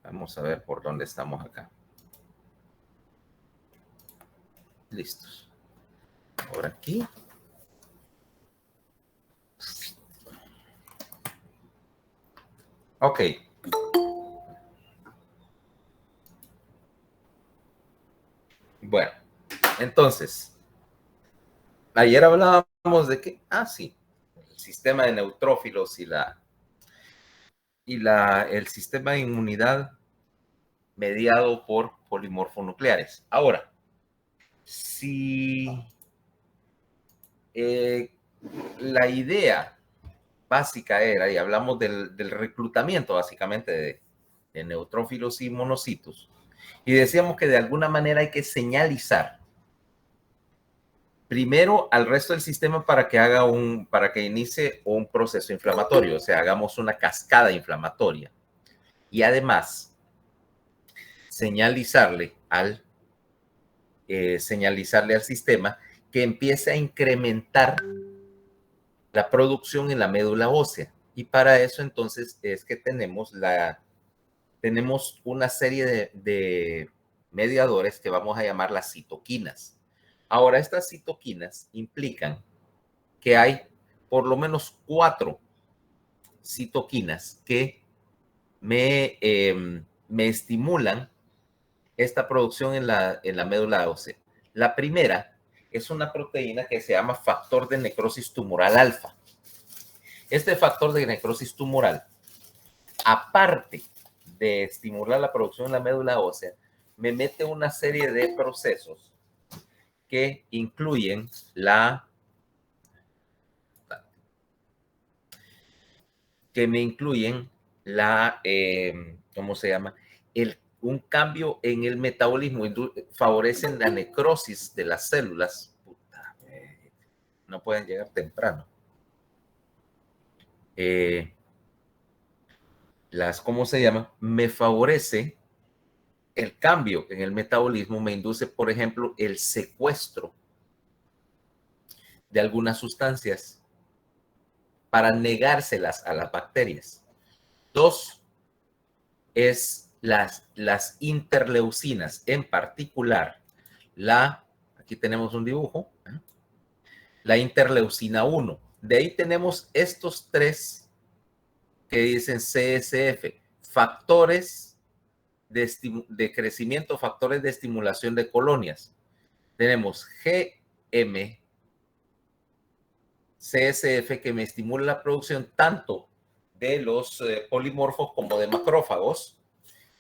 Vamos a ver por dónde estamos acá. Listos. Por aquí. Ok. Bueno, entonces, ayer hablábamos de que, sí, el sistema de neutrófilos el sistema de inmunidad mediado por polimorfonucleares. Ahora, si la idea básica era, y hablamos del reclutamiento básicamente de neutrófilos y monocitos, y decíamos que de alguna manera hay que señalizar primero al resto del sistema para que inicie un proceso inflamatorio, o sea, hagamos una cascada inflamatoria. Y además, señalizarle al sistema que empiece a incrementar la producción en la médula ósea. Y para eso entonces es que tenemos una serie de mediadores que vamos a llamar las citoquinas. Ahora, estas citoquinas implican que hay por lo menos 4 citoquinas que me estimulan esta producción en la médula ósea. La primera es una proteína que se llama factor de necrosis tumoral alfa. Este factor de necrosis tumoral, aparte de estimular la producción en la médula ósea, me mete una serie de procesos que incluyen ¿cómo se llama? Un cambio en el metabolismo, favorecen la necrosis de las células. Puta, no pueden llegar temprano. ¿Cómo se llama? Me favorece el cambio en el metabolismo, me induce, por ejemplo, el secuestro de algunas sustancias para negárselas a las bacterias. 2 es las interleucinas, en particular aquí tenemos un dibujo, la interleucina 1. De ahí tenemos estos 3 que dicen CSF, factores de crecimiento, factores de estimulación de colonias. Tenemos GM, CSF, que me estimula la producción tanto de los polimorfos como de macrófagos.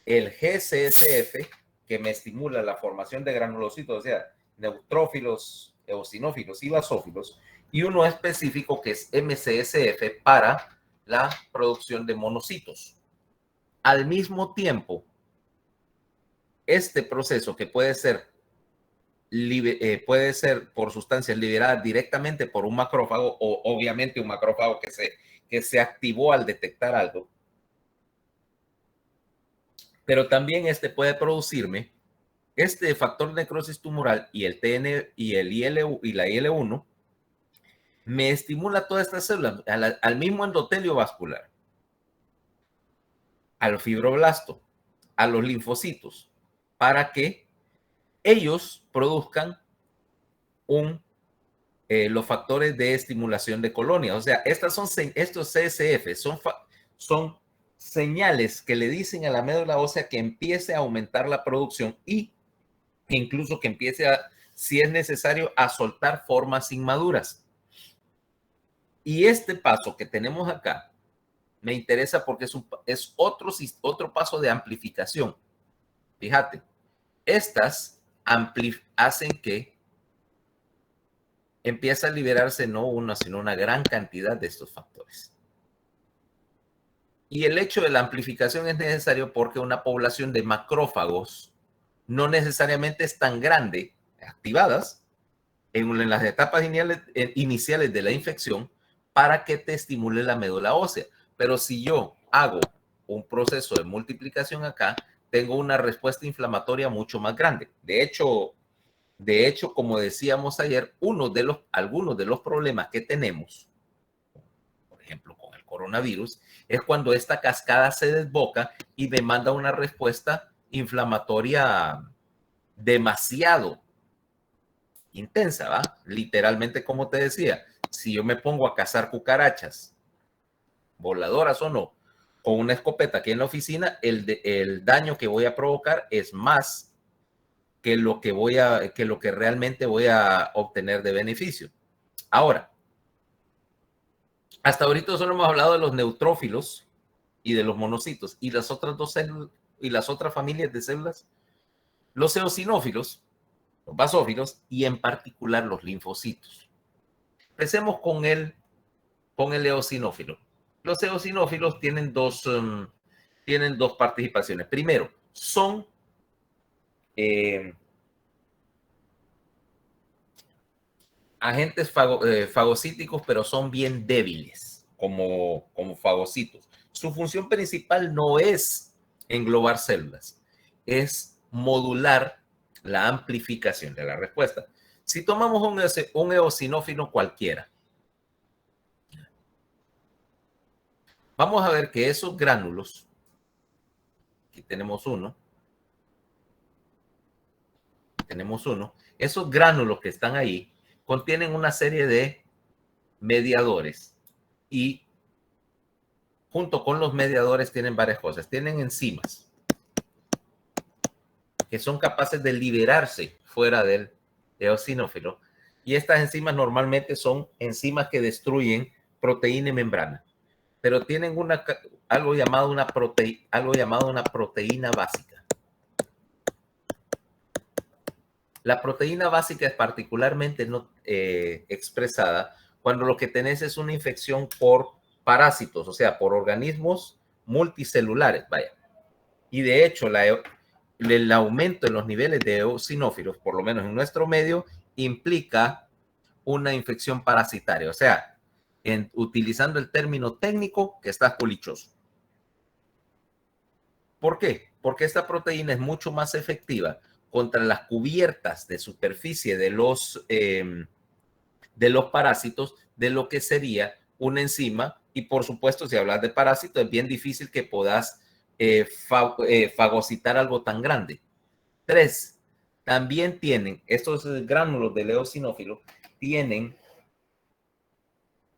El GCSF, que me estimula la formación de granulocitos, o sea, neutrófilos, eosinófilos y basófilos, y uno específico que es MCSF para la producción de monocitos. Al mismo tiempo, este proceso que puede ser por sustancias liberadas directamente por un macrófago, o obviamente un macrófago que se activó al detectar algo, pero también puede producirme este factor de necrosis tumoral y el TN y el IL y la IL-1 me estimula todas estas células al mismo endotelio vascular, al fibroblasto, a los linfocitos, para que ellos produzcan los factores de estimulación de colonias. O sea, estos CSF son señales que le dicen a la médula ósea que empiece a aumentar la producción y incluso que empiece si es necesario, a soltar formas inmaduras. Y este paso que tenemos acá me interesa porque es otro paso de amplificación. Fíjate, estas hacen que empiece a liberarse no una, sino una gran cantidad de estos factores. Y el hecho de la amplificación es necesario porque una población de macrófagos no necesariamente es tan grande, activadas, en las etapas iniciales de la infección para que te estimule la médula ósea. Pero si yo hago un proceso de multiplicación acá, tengo una respuesta inflamatoria mucho más grande. De hecho, como decíamos ayer, algunos de los problemas que tenemos, por ejemplo, con el coronavirus, es cuando esta cascada se desboca y me manda una respuesta inflamatoria demasiado intensa, ¿va? Literalmente, como te decía, si yo me pongo a cazar cucarachas, voladoras o no, con una escopeta aquí en la oficina, el daño que voy a provocar es más que lo que realmente voy a obtener de beneficio. Ahora, hasta ahorita solo hemos hablado de los neutrófilos y de los monocitos y las otras dos células y las otras familias de células, los eosinófilos, los basófilos y en particular los linfocitos. Empecemos con el eosinófilo. Los eosinófilos tienen dos participaciones. Primero, son agentes fagocíticos, pero son bien débiles como fagocitos. Su función principal no es englobar células, es modular la amplificación de la respuesta. Si tomamos un eosinófilo cualquiera, vamos a ver que esos gránulos, aquí tenemos uno, esos gránulos que están ahí contienen una serie de mediadores y junto con los mediadores tienen varias cosas. Tienen enzimas que son capaces de liberarse fuera del eosinófilo. Y estas enzimas normalmente son enzimas que destruyen proteína y membrana, pero tienen algo llamado una proteína básica. La proteína básica es particularmente expresada cuando lo que tenés es una infección por parásitos, o sea, por organismos multicelulares, vaya. Y de hecho, el aumento en los niveles de eosinófilos, por lo menos en nuestro medio, implica una infección parasitaria. O sea, utilizando el término técnico, que estás colichoso. ¿Por qué? Porque esta proteína es mucho más efectiva contra las cubiertas de superficie de los parásitos de lo que sería una enzima. Y por supuesto, si hablas de parásitos, es bien difícil que puedas fagocitar algo tan grande. 3. También tienen, estos gránulos de eosinófilo tienen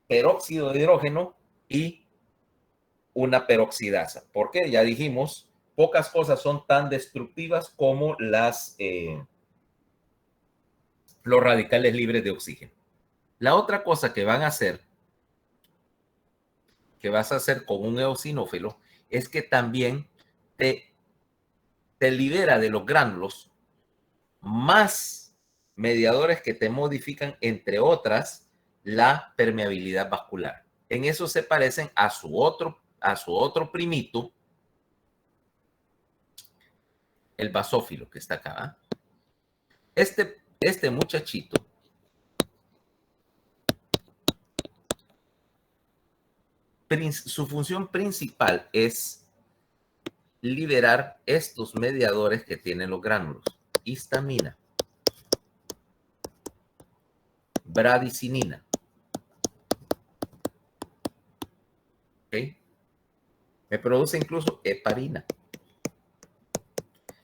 peróxido de hidrógeno y una peroxidasa. ¿Por qué? Ya dijimos, pocas cosas son tan destructivas como los radicales libres de oxígeno. La otra cosa que vas a hacer con un eosinófilo es que también te libera de los gránulos más mediadores que te modifican, entre otras, la permeabilidad vascular. En eso se parecen a su otro primito, el basófilo que está acá. Este muchachito su función principal es liberar estos mediadores que tienen los gránulos: histamina, bradicinina. ¿Okay? Me produce incluso heparina.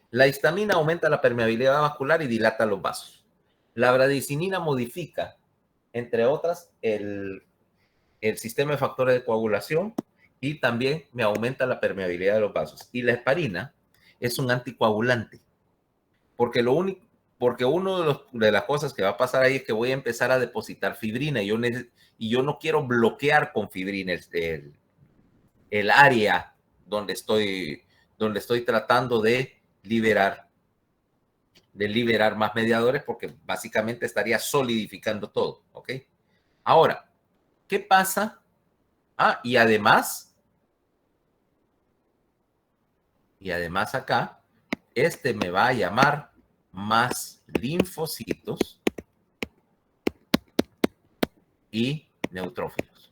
La histamina aumenta la permeabilidad vascular y dilata los vasos. La bradicinina modifica, entre otras, el sistema de factores de coagulación y también me aumenta la permeabilidad de los vasos. Y la heparina es un anticoagulante, porque una de las cosas que va a pasar ahí es que voy a empezar a depositar fibrina y yo no quiero bloquear con fibrina el área donde estoy tratando de liberar más mediadores, porque básicamente estaría solidificando todo, ¿ok? Ahora, ¿qué pasa? Y además acá, me va a llamar más linfocitos y neutrófilos.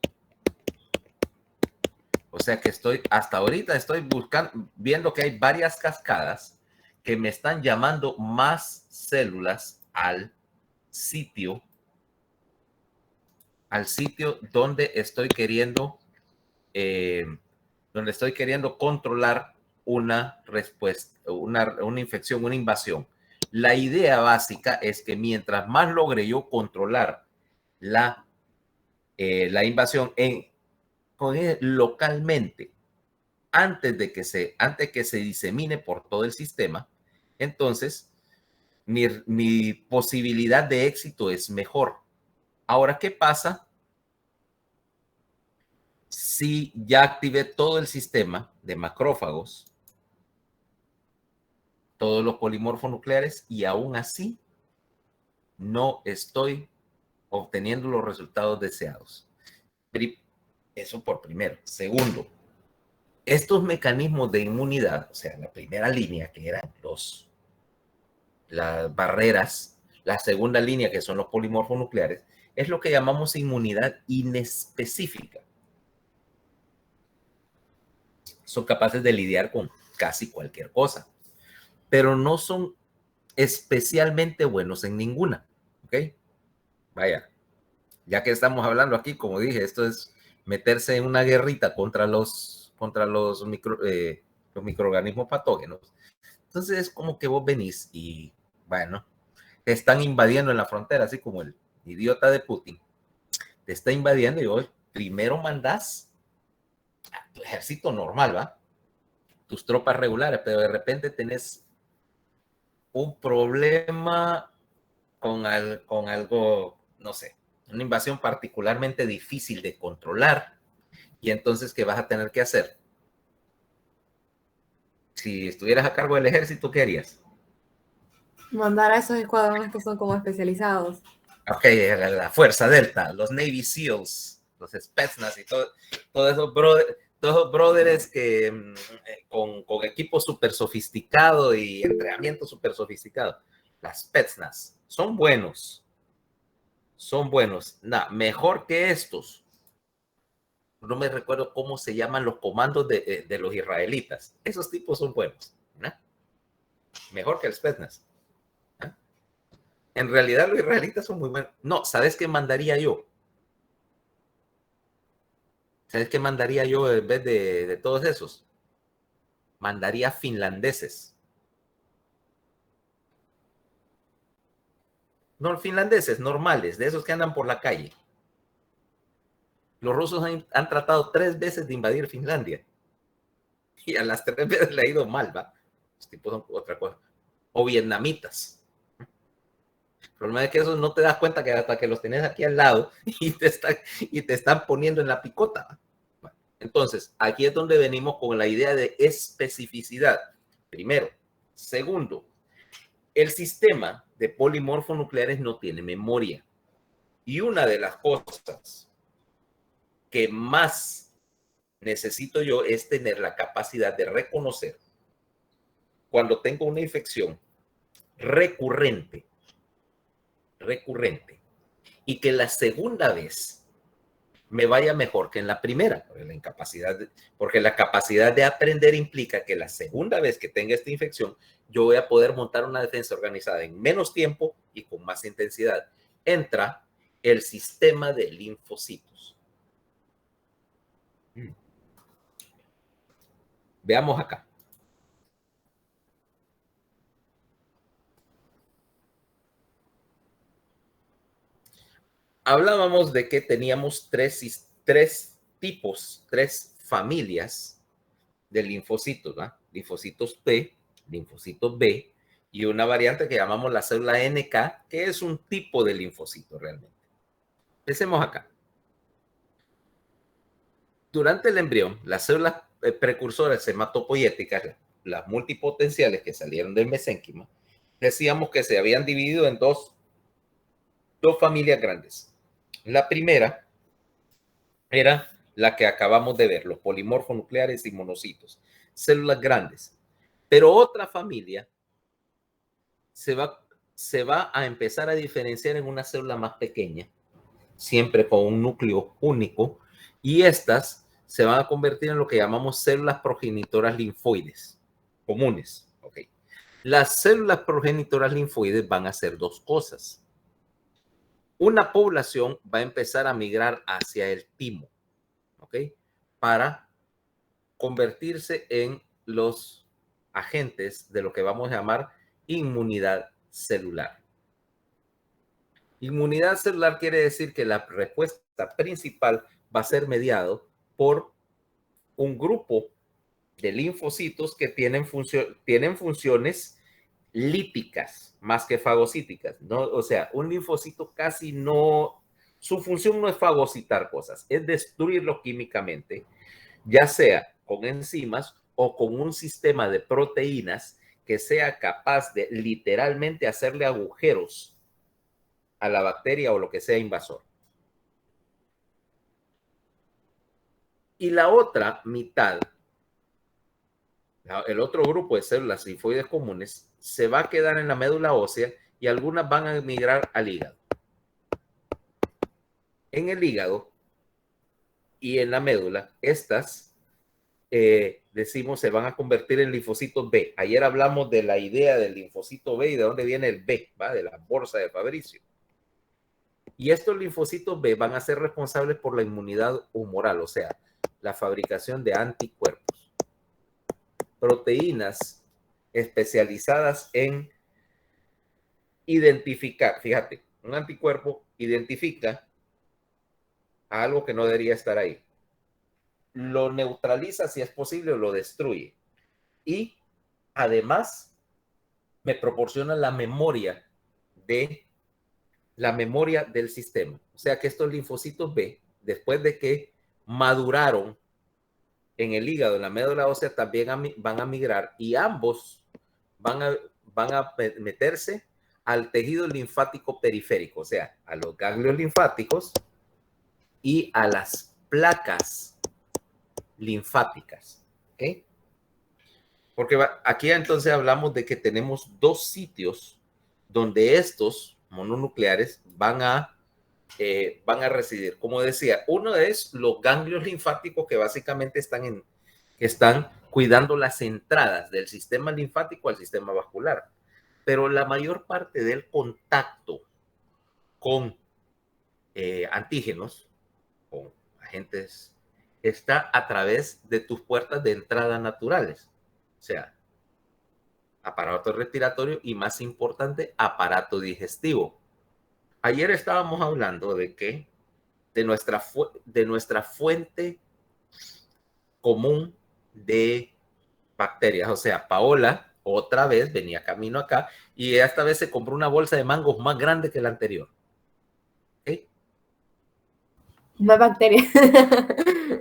O sea que hasta ahorita estoy viendo que hay varias cascadas que me están llamando más células al sitio donde estoy queriendo donde estoy queriendo controlar una respuesta, una infección, una invasión. La idea básica es que mientras más logre yo controlar la invasión localmente, antes que se disemine por todo el sistema, entonces mi posibilidad de éxito es mejor. Ahora, ¿qué pasa si ya activé todo el sistema de macrófagos, todos los polimorfos nucleares, y aún así no estoy obteniendo los resultados deseados? Eso por primero. Segundo, estos mecanismos de inmunidad, o sea, la primera línea, que eran las barreras, la segunda línea, que son los polimorfos nucleares, es lo que llamamos inmunidad inespecífica. Son capaces de lidiar con casi cualquier cosa, pero no son especialmente buenos en ninguna. ¿Ok? Vaya, ya que estamos hablando aquí, como dije, esto es meterse en una guerrita contra los microorganismos patógenos. Entonces es como que vos venís y, bueno, te están invadiendo en la frontera, así como el idiota de Putin te está invadiendo, y vos primero mandás a tu ejército normal, ¿va? Tus tropas regulares, pero de repente tenés un problema con algo, no sé, una invasión particularmente difícil de controlar, y entonces, ¿qué vas a tener que hacer? Si estuvieras a cargo del ejército, ¿qué harías? Mandar a esos escuadrones que son como especializados. Ok, la Fuerza Delta, los Navy SEALs, los Spetsnaz y todos esos brothers que con equipo súper sofisticado y entrenamiento súper sofisticado. Las Spetsnaz son buenos. Son buenos. Mejor que estos. No me recuerdo cómo se llaman los comandos de los israelitas. Esos tipos son buenos, ¿no? Mejor que el Spetsnaz. En realidad los israelitas son muy buenos. No, ¿sabes qué mandaría yo? ¿Sabes qué mandaría yo en vez de todos esos? Mandaría finlandeses. No, finlandeses normales, de esos que andan por la calle. Los rusos han tratado 3 veces de invadir Finlandia. Y a las 3 veces le ha ido mal, ¿va? Los tipos son otra cosa. O vietnamitas. El problema es que esos no te das cuenta que hasta que los tenés aquí al lado y te están poniendo en la picota. Bueno, entonces, aquí es donde venimos con la idea de especificidad. Primero. Segundo, el sistema de polimorfos nucleares no tiene memoria. Y una de las cosas que más necesito yo es tener la capacidad de reconocer cuando tengo una infección recurrente, y que la segunda vez me vaya mejor que en la primera, porque la capacidad de aprender implica que la segunda vez que tenga esta infección, yo voy a poder montar una defensa organizada en menos tiempo y con más intensidad. Entra el sistema de linfocitos. Veamos acá. Hablábamos de que teníamos tres tipos, 3 familias de linfocitos, ¿verdad? Linfocitos T, linfocitos B y una variante que llamamos la célula NK, que es un tipo de linfocito realmente. Empecemos acá. Durante el embrión, las células precursoras hematopoyéticas, las multipotenciales que salieron del mesénquima, decíamos que se habían dividido en dos familias grandes. La primera era la que acabamos de ver, los polimorfos nucleares y monocitos, células grandes. Pero otra familia se va a empezar a diferenciar en una célula más pequeña, siempre con un núcleo único, y estas se van a convertir en lo que llamamos células progenitoras linfoides comunes. Okay. Las células progenitoras linfoides van a hacer 2 cosas. Una población va a empezar a migrar hacia el timo, ¿ok? para convertirse en los agentes de lo que vamos a llamar inmunidad celular. Inmunidad celular quiere decir que la respuesta principal va a ser mediado por un grupo de linfocitos que tienen funciones líticas más que fagocíticas, ¿no? O sea, un linfocito casi no, su función no es fagocitar cosas, es destruirlo químicamente, ya sea con enzimas o con un sistema de proteínas que sea capaz de literalmente hacerle agujeros a la bacteria o lo que sea invasor. Y la otra mitad, el otro grupo de células linfoides comunes, se va a quedar en la médula ósea y algunas van a migrar al hígado. En el hígado y en la médula, estas, decimos, se van a convertir en linfocitos B. Ayer hablamos de la idea del linfocito B y de dónde viene el B, ¿va? De la bolsa de Fabricio. Y estos linfocitos B van a ser responsables por la inmunidad humoral, o sea, la fabricación de anticuerpos. Proteínas especializadas en identificar, fíjate, un anticuerpo identifica a algo que no debería estar ahí. Lo neutraliza si es posible o lo destruye. Y además me proporciona la memoria del sistema. O sea que estos linfocitos B, después de que maduraron en el hígado, en la médula ósea, también van a migrar y ambos van a meterse al tejido linfático periférico, o sea, a los ganglios linfáticos y a las placas linfáticas. ¿Okay? Porque aquí entonces hablamos de que tenemos dos sitios donde estos mononucleares van a residir. Como decía, uno es los ganglios linfáticos que básicamente están cuidando las entradas del sistema linfático al sistema vascular. Pero la mayor parte del contacto con antígenos, con agentes, está a través de tus puertas de entrada naturales. O sea, aparato respiratorio y, más importante, aparato digestivo. Ayer estábamos hablando de que de nuestra fuente común de bacterias. O sea, Paola otra vez venía camino acá y esta vez se compró una bolsa de mangos más grande que la anterior. ¿Okay? Más bacterias.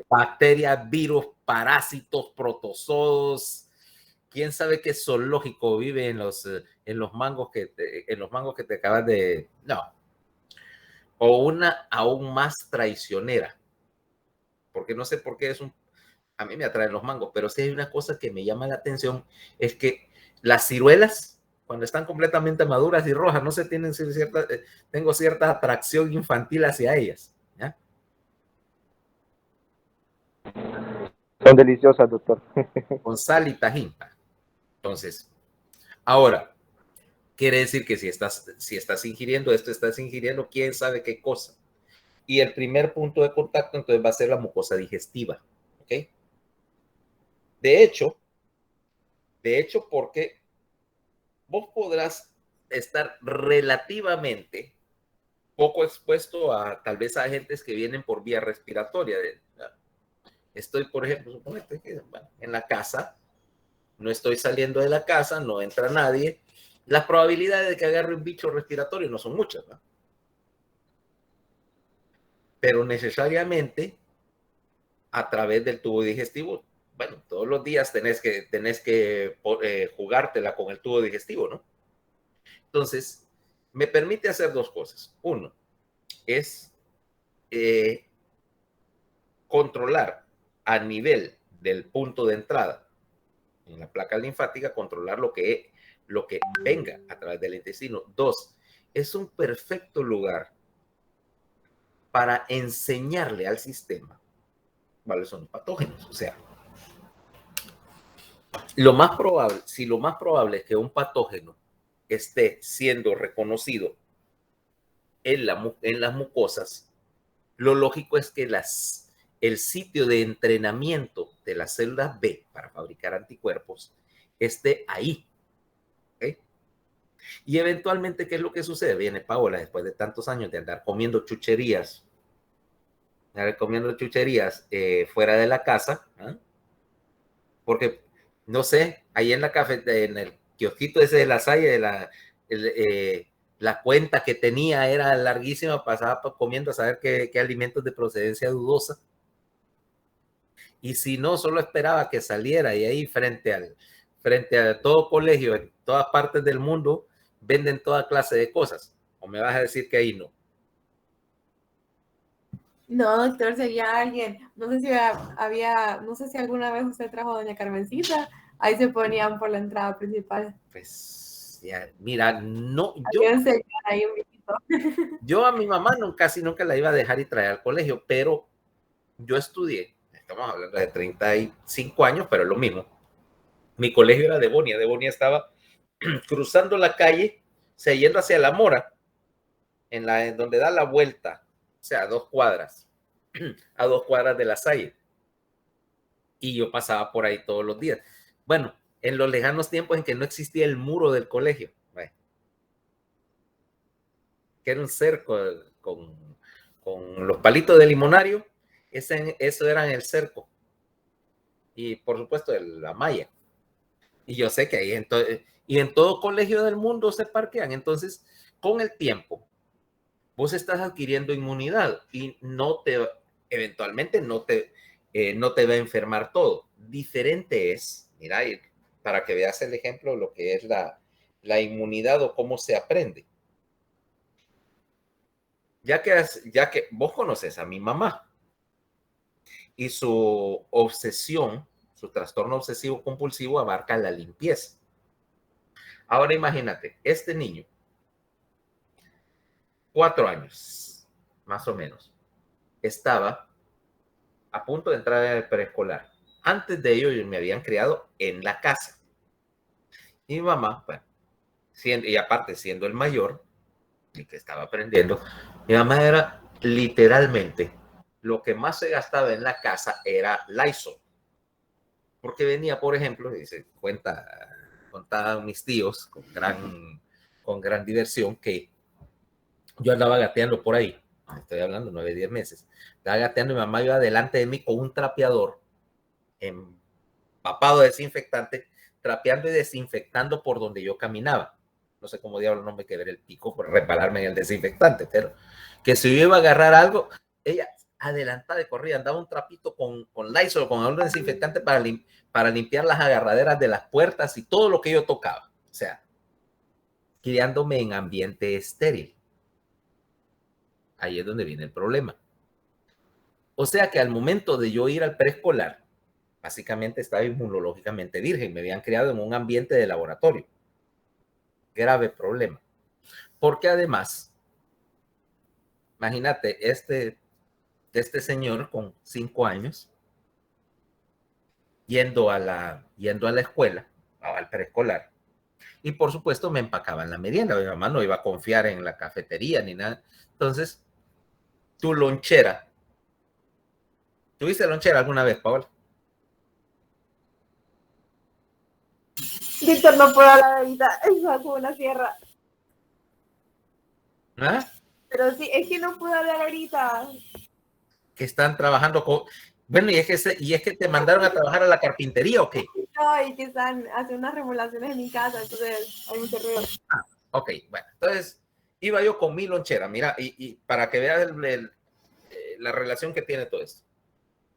Bacterias, virus, parásitos, protozoos. ¿Quién sabe qué zoológico vive en los mangos que te acabas de... No. O una aún más traicionera. Porque no sé por qué a mí me atraen los mangos, pero sí hay una cosa que me llama la atención, es que las ciruelas, cuando están completamente maduras y rojas, no se tienen tengo cierta atracción infantil hacia ellas. ¿Ya? Son deliciosas, doctor. Con sal y tajín. Entonces, ahora, quiere decir que si estás ingiriendo esto, estás ingiriendo quién sabe qué cosa. Y el primer punto de contacto entonces va a ser la mucosa digestiva. ¿Ok? De hecho, porque vos podrás estar relativamente poco expuesto a tal vez a agentes que vienen por vía respiratoria. Estoy, por ejemplo, suponete que en la casa, no estoy saliendo de la casa, no entra nadie. Las probabilidades de que agarre un bicho respiratorio no son muchas, ¿no? Pero necesariamente a través del tubo digestivo, bueno, todos los días tenés que jugártela con el tubo digestivo, ¿no? Entonces, me permite hacer dos cosas. Uno es controlar a nivel del punto de entrada en la placa linfática, controlar lo que venga a través del intestino. Dos, es un perfecto lugar para enseñarle al sistema cuáles son los patógenos. O sea, si lo más probable es que un patógeno esté siendo reconocido en las mucosas, lo lógico es que el sitio de entrenamiento de las células B para fabricar anticuerpos esté ahí. ¿Okay? Y eventualmente, ¿qué es lo que sucede? Viene Paola, después de tantos años de andar comiendo chucherías, fuera de la casa, ¿eh? Porque, no sé, ahí en la en el kiosquito ese de la Salle, la cuenta que tenía era larguísima, pasaba comiendo a saber qué alimentos de procedencia dudosa. Y si no, solo esperaba que saliera y ahí frente a todo colegio, en todas partes del mundo, venden toda clase de cosas. ¿O me vas a decir que ahí no? No, doctor, sería alguien. No sé si no sé si alguna vez usted trajo a doña Carmencita. Ahí se ponían por la entrada principal. Pues, ya, mira, no, Ahí un viejito. yo a mi mamá casi nunca la iba a dejar y traer al colegio, pero yo estudié, estamos hablando de 35 años, pero es lo mismo. Mi colegio era de Bonia estaba cruzando la calle, o sea, yendo hacia La Mora, en donde da la vuelta, o sea, a 2 cuadras, a 2 cuadras de La Salle. Y yo pasaba por ahí todos los días. Bueno, en los lejanos tiempos en que no existía el muro del colegio, que era un cerco con los palitos de limonario, eso era en el cerco. Y por supuesto, la malla. Y yo sé que ahí en todo colegio del mundo se parquean. Entonces, con el tiempo, vos estás adquiriendo inmunidad y eventualmente no te va a enfermar todo. Diferente es, mira, para que veas el ejemplo, lo que es la inmunidad o cómo se aprende. Ya que vos conoces a mi mamá y su obsesión, su trastorno obsesivo compulsivo abarca la limpieza. Ahora imagínate, este niño, 4 años, más o menos, estaba a punto de entrar al preescolar. Antes de ello, me habían criado en la casa. Y mi mamá, bueno, y aparte siendo el mayor, y que estaba aprendiendo, mi mamá era literalmente, lo que más se gastaba en la casa era Lysol. Porque venía, por ejemplo, y se contaban mis tíos con gran diversión que yo andaba gateando por ahí, estoy hablando 9, 10 meses, estaba gateando y mi mamá iba delante de mí con un trapeador empapado de desinfectante, trapeando y desinfectando por donde yo caminaba. No sé cómo diablos no me quedé el pico por repararme en el desinfectante, pero que si yo iba a agarrar algo, ella adelantada de corrida, andaba un trapito con Lysol, con algo de desinfectante para limpiar las agarraderas de las puertas y todo lo que yo tocaba. O sea, criándome en ambiente estéril. Ahí es donde viene el problema. O sea que al momento de yo ir al preescolar, básicamente estaba inmunológicamente virgen, me habían criado en un ambiente de laboratorio. Grave problema. Porque además, imagínate, este señor con 5 años, yendo a la escuela, al preescolar, y por supuesto me empacaban la merienda. Mi mamá no iba a confiar en la cafetería ni nada. Entonces, tu lonchera. ¿Tuviste lonchera alguna vez, Paola? Víctor, no puedo hablar ahorita. Es como una sierra. ¿Ah? Pero sí, es que no puedo hablar ahorita. Que están trabajando con... Bueno, y es que te mandaron a trabajar a la carpintería, ¿o qué? No, y que están haciendo unas remodelaciones en mi casa, entonces hay mucho ruido. Ah, ok, bueno, entonces iba yo con mi lonchera, mira, y para que veas la relación que tiene todo esto,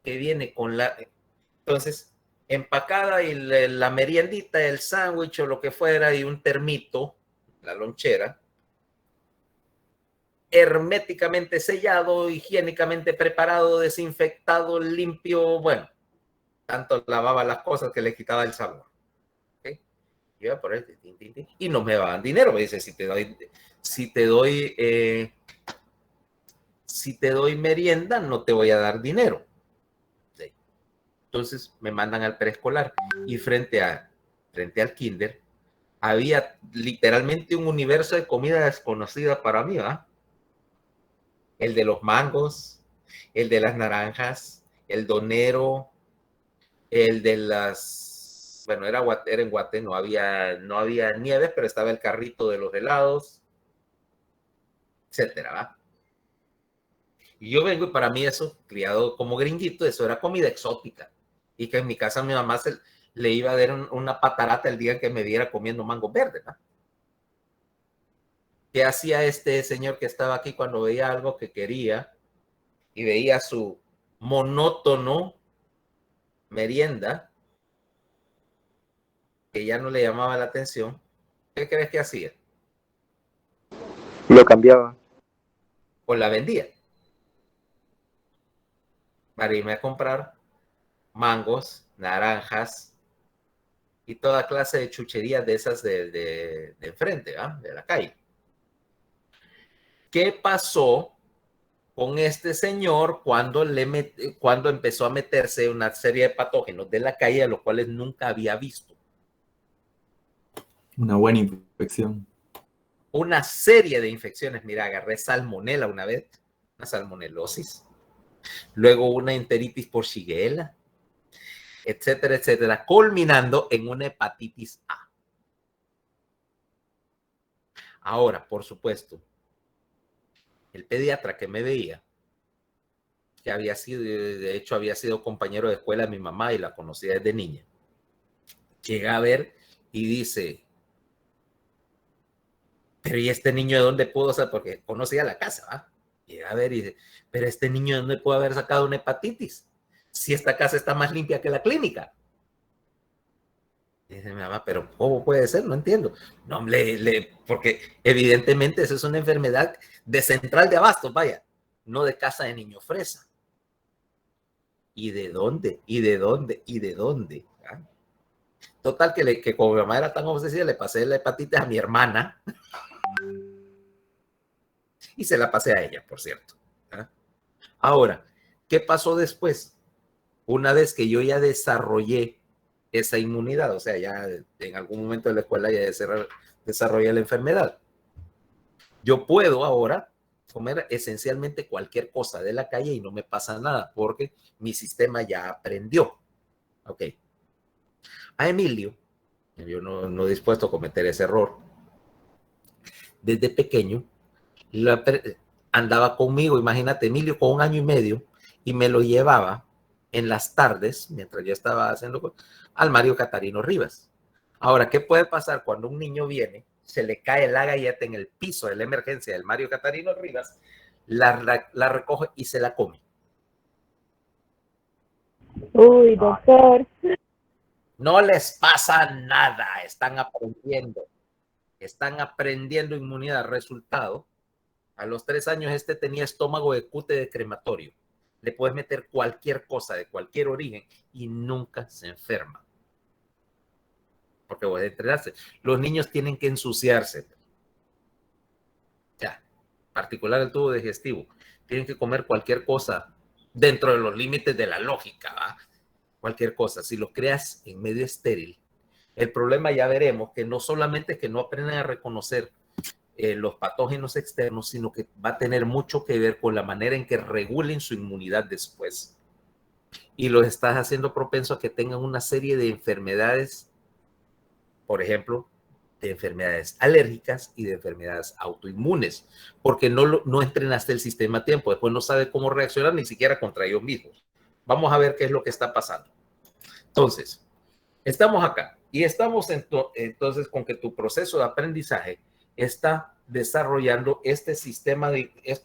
que viene con entonces, empacada y la meriendita, el sándwich o lo que fuera, y un termito, la lonchera, herméticamente sellado, higiénicamente preparado, desinfectado, limpio, bueno, tanto lavaba las cosas que le quitaba el sabor. ¿Okay? Iba por ahí, y no me daban dinero, me dice, si te doy merienda, no te voy a dar dinero. Sí. Entonces me mandan al preescolar y frente al kinder había literalmente un universo de comida desconocida para mí, ¿verdad? El de los mangos, el de las naranjas, el donero, el de las, bueno, era en Guate, no había nieve, pero estaba el carrito de los helados, etcétera, ¿va? Y yo vengo y para mí eso, criado como gringuito, eso era comida exótica. Y que en mi casa mi mamá le iba a dar una patarata el día que me viera comiendo mango verde, ¿va? ¿Qué hacía este señor que estaba aquí cuando veía algo que quería y veía su monótono merienda que ya no le llamaba la atención? ¿Qué crees que hacía? Lo cambiaba. O la vendía para irme a comprar mangos, naranjas y toda clase de chucherías de esas de enfrente, ¿va? De la calle. ¿Qué pasó con este señor cuando empezó a meterse una serie de patógenos de la calle a los cuales nunca había visto? Una buena infección. Una serie de infecciones. Mira, agarré salmonela una vez, una salmonelosis, luego una enteritis por Shigella, etcétera, etcétera, culminando en una hepatitis A. Ahora, por supuesto, el pediatra que me veía, que había sido, de hecho, había sido compañero de escuela de mi mamá y la conocía desde niña, llega a ver y dice, pero ¿y este niño de dónde pudo ser? Porque conocía la casa, ¿va? Llega a ver y dice, pero este niño de dónde pudo haber sacado una hepatitis, si esta casa está más limpia que la clínica. Dice mi mamá, pero ¿cómo puede ser? No entiendo. No, porque evidentemente esa es una enfermedad de central de abastos, vaya, no de casa de niño fresa. ¿Y de dónde? ¿Y de dónde? ¿Y de dónde? ¿Ah? Total, que como mi mamá era tan obsesiva, le pasé la hepatitis a mi hermana y se la pasé a ella, por cierto. ¿Ah? Ahora, ¿qué pasó después? Una vez que yo ya desarrollé esa inmunidad, o sea, ya en algún momento de la escuela ya desarrollé la enfermedad, yo puedo ahora comer esencialmente cualquier cosa de la calle y no me pasa nada porque mi sistema ya aprendió. Ok. A Emilio, yo no dispuesto a cometer ese error, desde pequeño andaba conmigo, imagínate, Emilio con 1 año y medio, y me lo llevaba en las tardes, mientras yo estaba haciendo, al Mario Catarino Rivas. Ahora, ¿qué puede pasar cuando un niño viene, se le cae la galleta en el piso de la emergencia del Mario Catarino Rivas, la recoge y se la come? Uy, doctor. No les pasa nada, están aprendiendo inmunidad. Resultado, a los 3 años este tenía estómago de cute de crematorio. Le puedes meter cualquier cosa de cualquier origen y nunca se enferma. Porque vos entrenarse. Los niños tienen que ensuciarse. Ya, particular el tubo digestivo. Tienen que comer cualquier cosa dentro de los límites de la lógica, ¿va? Cualquier cosa. Si lo creas en medio estéril, el problema ya veremos que no solamente es que no aprenden a reconocer los patógenos externos, sino que va a tener mucho que ver con la manera en que regulen su inmunidad después. Y los estás haciendo propenso a que tengan una serie de enfermedades, por ejemplo, de enfermedades alérgicas y de enfermedades autoinmunes, porque no entrenaste el sistema a tiempo, después no sabe cómo reaccionar ni siquiera contra ellos mismos. Vamos a ver qué es lo que está pasando. Entonces, estamos acá y estamos entonces con que tu proceso de aprendizaje está desarrollando estos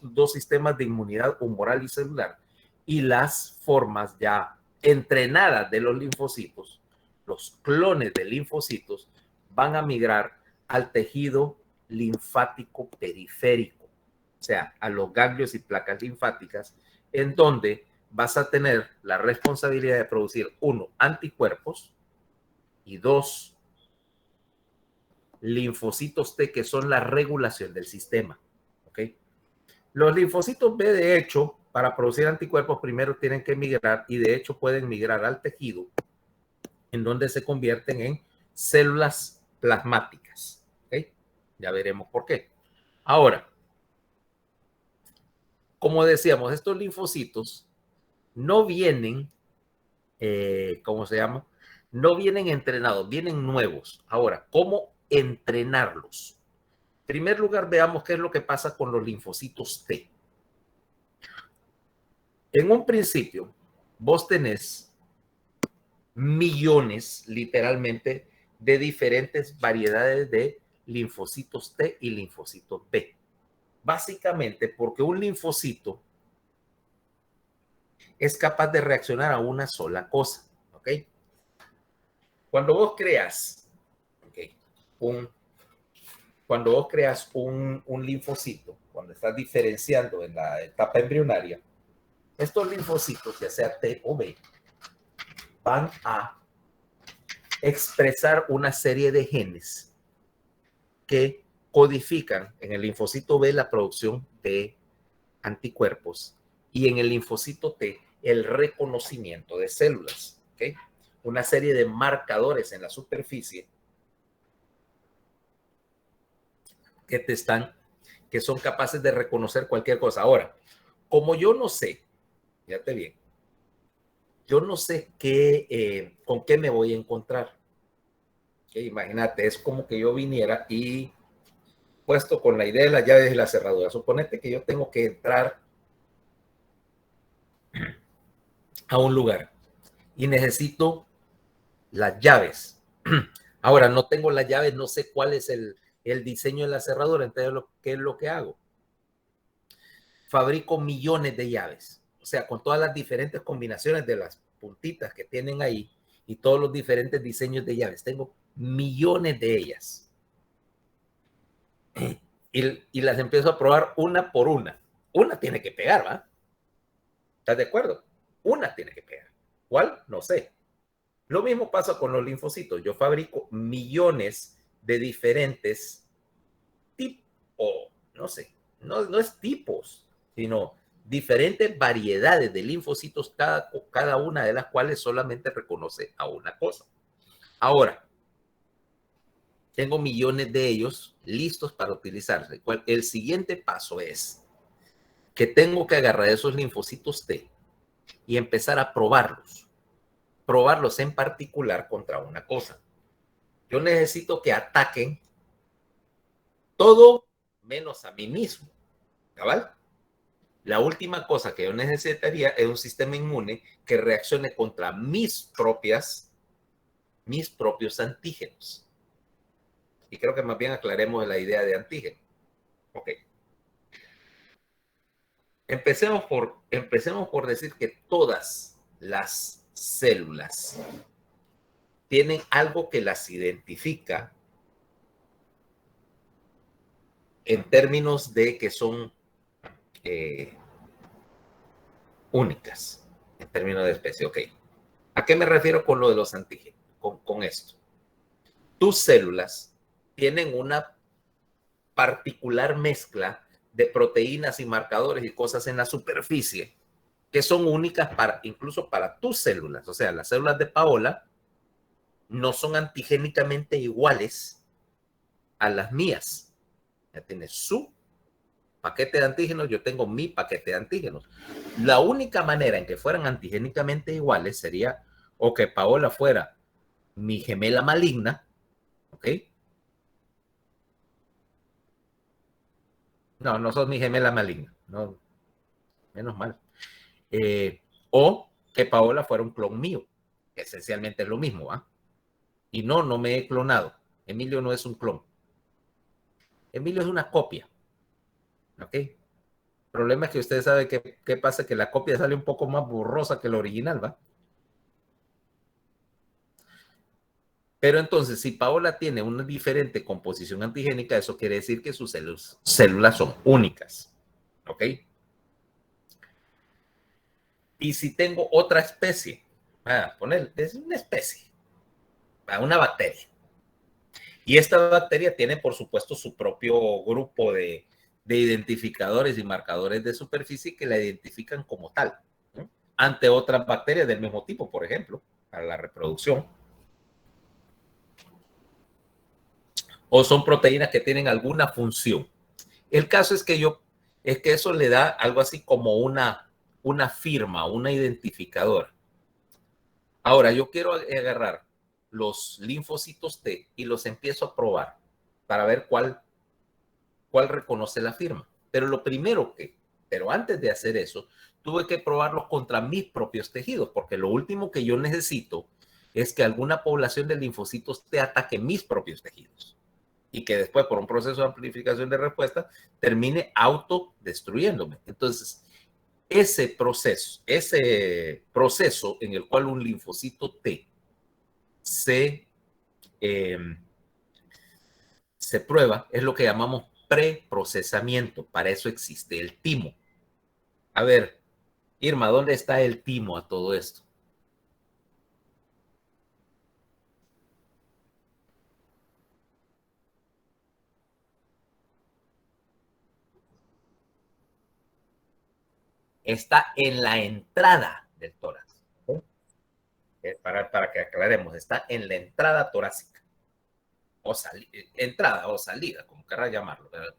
2 sistemas de inmunidad humoral y celular, y las formas ya entrenadas de los linfocitos, los clones de linfocitos, van a migrar al tejido linfático periférico, o sea, a los ganglios y placas linfáticas, en donde vas a tener la responsabilidad de producir, 1, anticuerpos, y 2, linfocitos T, que son la regulación del sistema. ¿Ok? Los linfocitos B, de hecho, para producir anticuerpos primero tienen que migrar, y de hecho pueden migrar al tejido, en donde se convierten en células plasmáticas. ¿Ok? Ya veremos por qué. Ahora, como decíamos, estos linfocitos no vienen, ¿cómo se llama? No vienen entrenados, vienen nuevos. Ahora, ¿cómo entrenarlos? En primer lugar, veamos qué es lo que pasa con los linfocitos T. En un principio, vos tenés millones, literalmente, de diferentes variedades de linfocitos T y linfocitos B. Básicamente porque un linfocito es capaz de reaccionar a una sola cosa, ¿ok? Cuando vos creas, okay, cuando vos creas un linfocito, cuando estás diferenciando en la etapa embrionaria, estos linfocitos, ya sea T o B, van a expresar una serie de genes que codifican en el linfocito B la producción de anticuerpos y en el linfocito T el reconocimiento de células, ¿okay? Una serie de marcadores en la superficie que son capaces de reconocer cualquier cosa. Ahora, como yo no sé, fíjate bien, yo no sé con qué me voy a encontrar. ¿Okay? Imagínate, es como que yo viniera y puesto con la idea de las llaves y la cerradura. Suponete que yo tengo que entrar a un lugar y necesito las llaves. Ahora, no tengo las llaves, no sé cuál es el diseño de la cerradura. Entonces, ¿qué es lo que hago? Fabrico millones de llaves. O sea, con todas las diferentes combinaciones de las puntitas que tienen ahí y todos los diferentes diseños de llaves. Tengo millones de ellas. Y las empiezo a probar una por una. Una tiene que pegar, ¿va? ¿Estás de acuerdo? Una tiene que pegar. ¿Cuál? No sé. Lo mismo pasa con los linfocitos. Yo fabrico millones de diferentes tipos, no sé, no es tipos, sino diferentes variedades de linfocitos, cada una de las cuales solamente reconoce a una cosa. Ahora, tengo millones de ellos listos para utilizarse. El siguiente paso es que tengo que agarrar esos linfocitos T y empezar a probarlos en particular contra una cosa. Yo necesito que ataquen todo menos a mí mismo, ¿cabal? La última cosa que yo necesitaría es un sistema inmune que reaccione contra mis propios antígenos. Y creo que más bien aclaremos la idea de antígeno. Ok. Empecemos por decir que todas las células tienen algo que las identifica en términos de que son únicas, en términos de especie. Ok. ¿A qué me refiero con lo de los antígenos? Con esto. Tus células tienen una particular mezcla de proteínas y marcadores y cosas en la superficie que son únicas incluso para tus células. O sea, las células de Paola no son antigénicamente iguales a las mías. Ya tienes su paquete de antígenos, yo tengo mi paquete de antígenos. La única manera en que fueran antigénicamente iguales sería o que Paola fuera mi gemela maligna, ¿ok? No sos mi gemela maligna, no, menos mal. O que Paola fuera un clon mío, que esencialmente es lo mismo, ¿va? Y no me he clonado. Emilio no es un clon. Emilio es una copia, ¿ok? El problema es que usted sabe qué pasa, que la copia sale un poco más borrosa que la original, ¿va? Pero entonces, si Paola tiene una diferente composición antigénica, eso quiere decir que sus células son únicas, ¿ok? Y si tengo otra especie, es una especie, una bacteria. Y esta bacteria tiene, por supuesto, su propio grupo de identificadores y marcadores de superficie que la identifican como tal, ¿no? Ante otras bacterias del mismo tipo, por ejemplo, para la reproducción. O son proteínas que tienen alguna función. El caso es que eso le da algo así como una una firma, una identificadora. Ahora, yo quiero agarrar los linfocitos T y los empiezo a probar para ver cuál reconoce la firma. Pero antes de hacer eso, tuve que probarlos contra mis propios tejidos, porque lo último que yo necesito es que alguna población de linfocitos T ataque mis propios tejidos y que después, por un proceso de amplificación de respuesta, termine autodestruyéndome. Entonces, ese proceso en el cual un linfocito T se prueba es lo que llamamos preprocesamiento. Para eso existe el timo. A ver, Irma, ¿dónde está el timo a todo esto? Está en la entrada del tórax. Para que aclaremos, está en la entrada torácica. Entrada o salida, como querrás llamarlo, ¿verdad?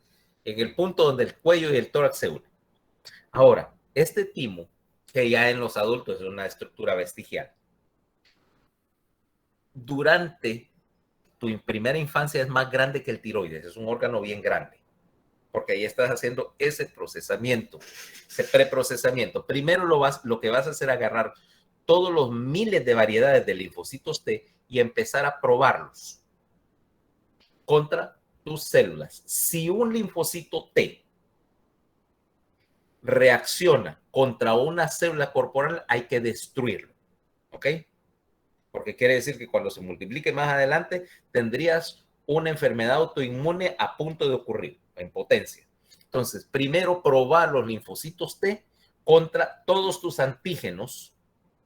En el punto donde el cuello y el tórax se unen. Ahora, este timo, que ya en los adultos es una estructura vestigial, durante tu primera infancia es más grande que el tiroides, es un órgano bien grande, porque ahí estás haciendo ese procesamiento, ese preprocesamiento. Primero lo que vas a hacer es agarrar todos los miles de variedades de linfocitos T y empezar a probarlos contra tus células. Si un linfocito T reacciona contra una célula corporal, hay que destruirlo, ¿ok? Porque quiere decir que cuando se multiplique más adelante, tendrías una enfermedad autoinmune a punto de ocurrir, en potencia. Entonces, primero probar los linfocitos T contra todos tus antígenos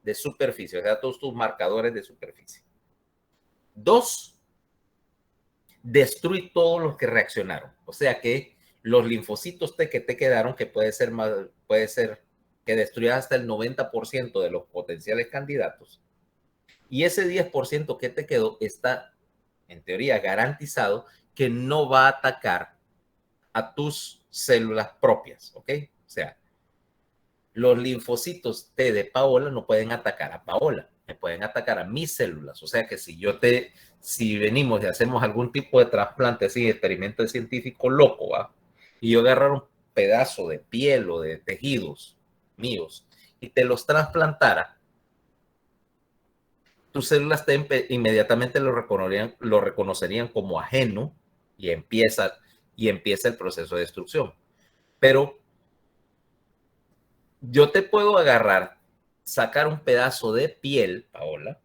de superficie, o sea, todos tus marcadores de superficie. 2, destruir todos los que reaccionaron. O sea que los linfocitos T que te quedaron, que puede ser que destruyas hasta el 90% de los potenciales candidatos, y ese 10% que te quedó está, en teoría, garantizado que no va a atacar a tus células propias, ¿ok? O sea, los linfocitos T de Paola no pueden atacar a Paola, me pueden atacar a mis células. O sea que si venimos y hacemos algún tipo de trasplante, así, experimento científico loco, ¿va? Y yo agarrar un pedazo de piel o de tejidos míos y te los trasplantara, tus células T inmediatamente lo reconocerían como ajeno y empieza el proceso de destrucción. Pero yo te puedo agarrar, sacar un pedazo de piel, Paola,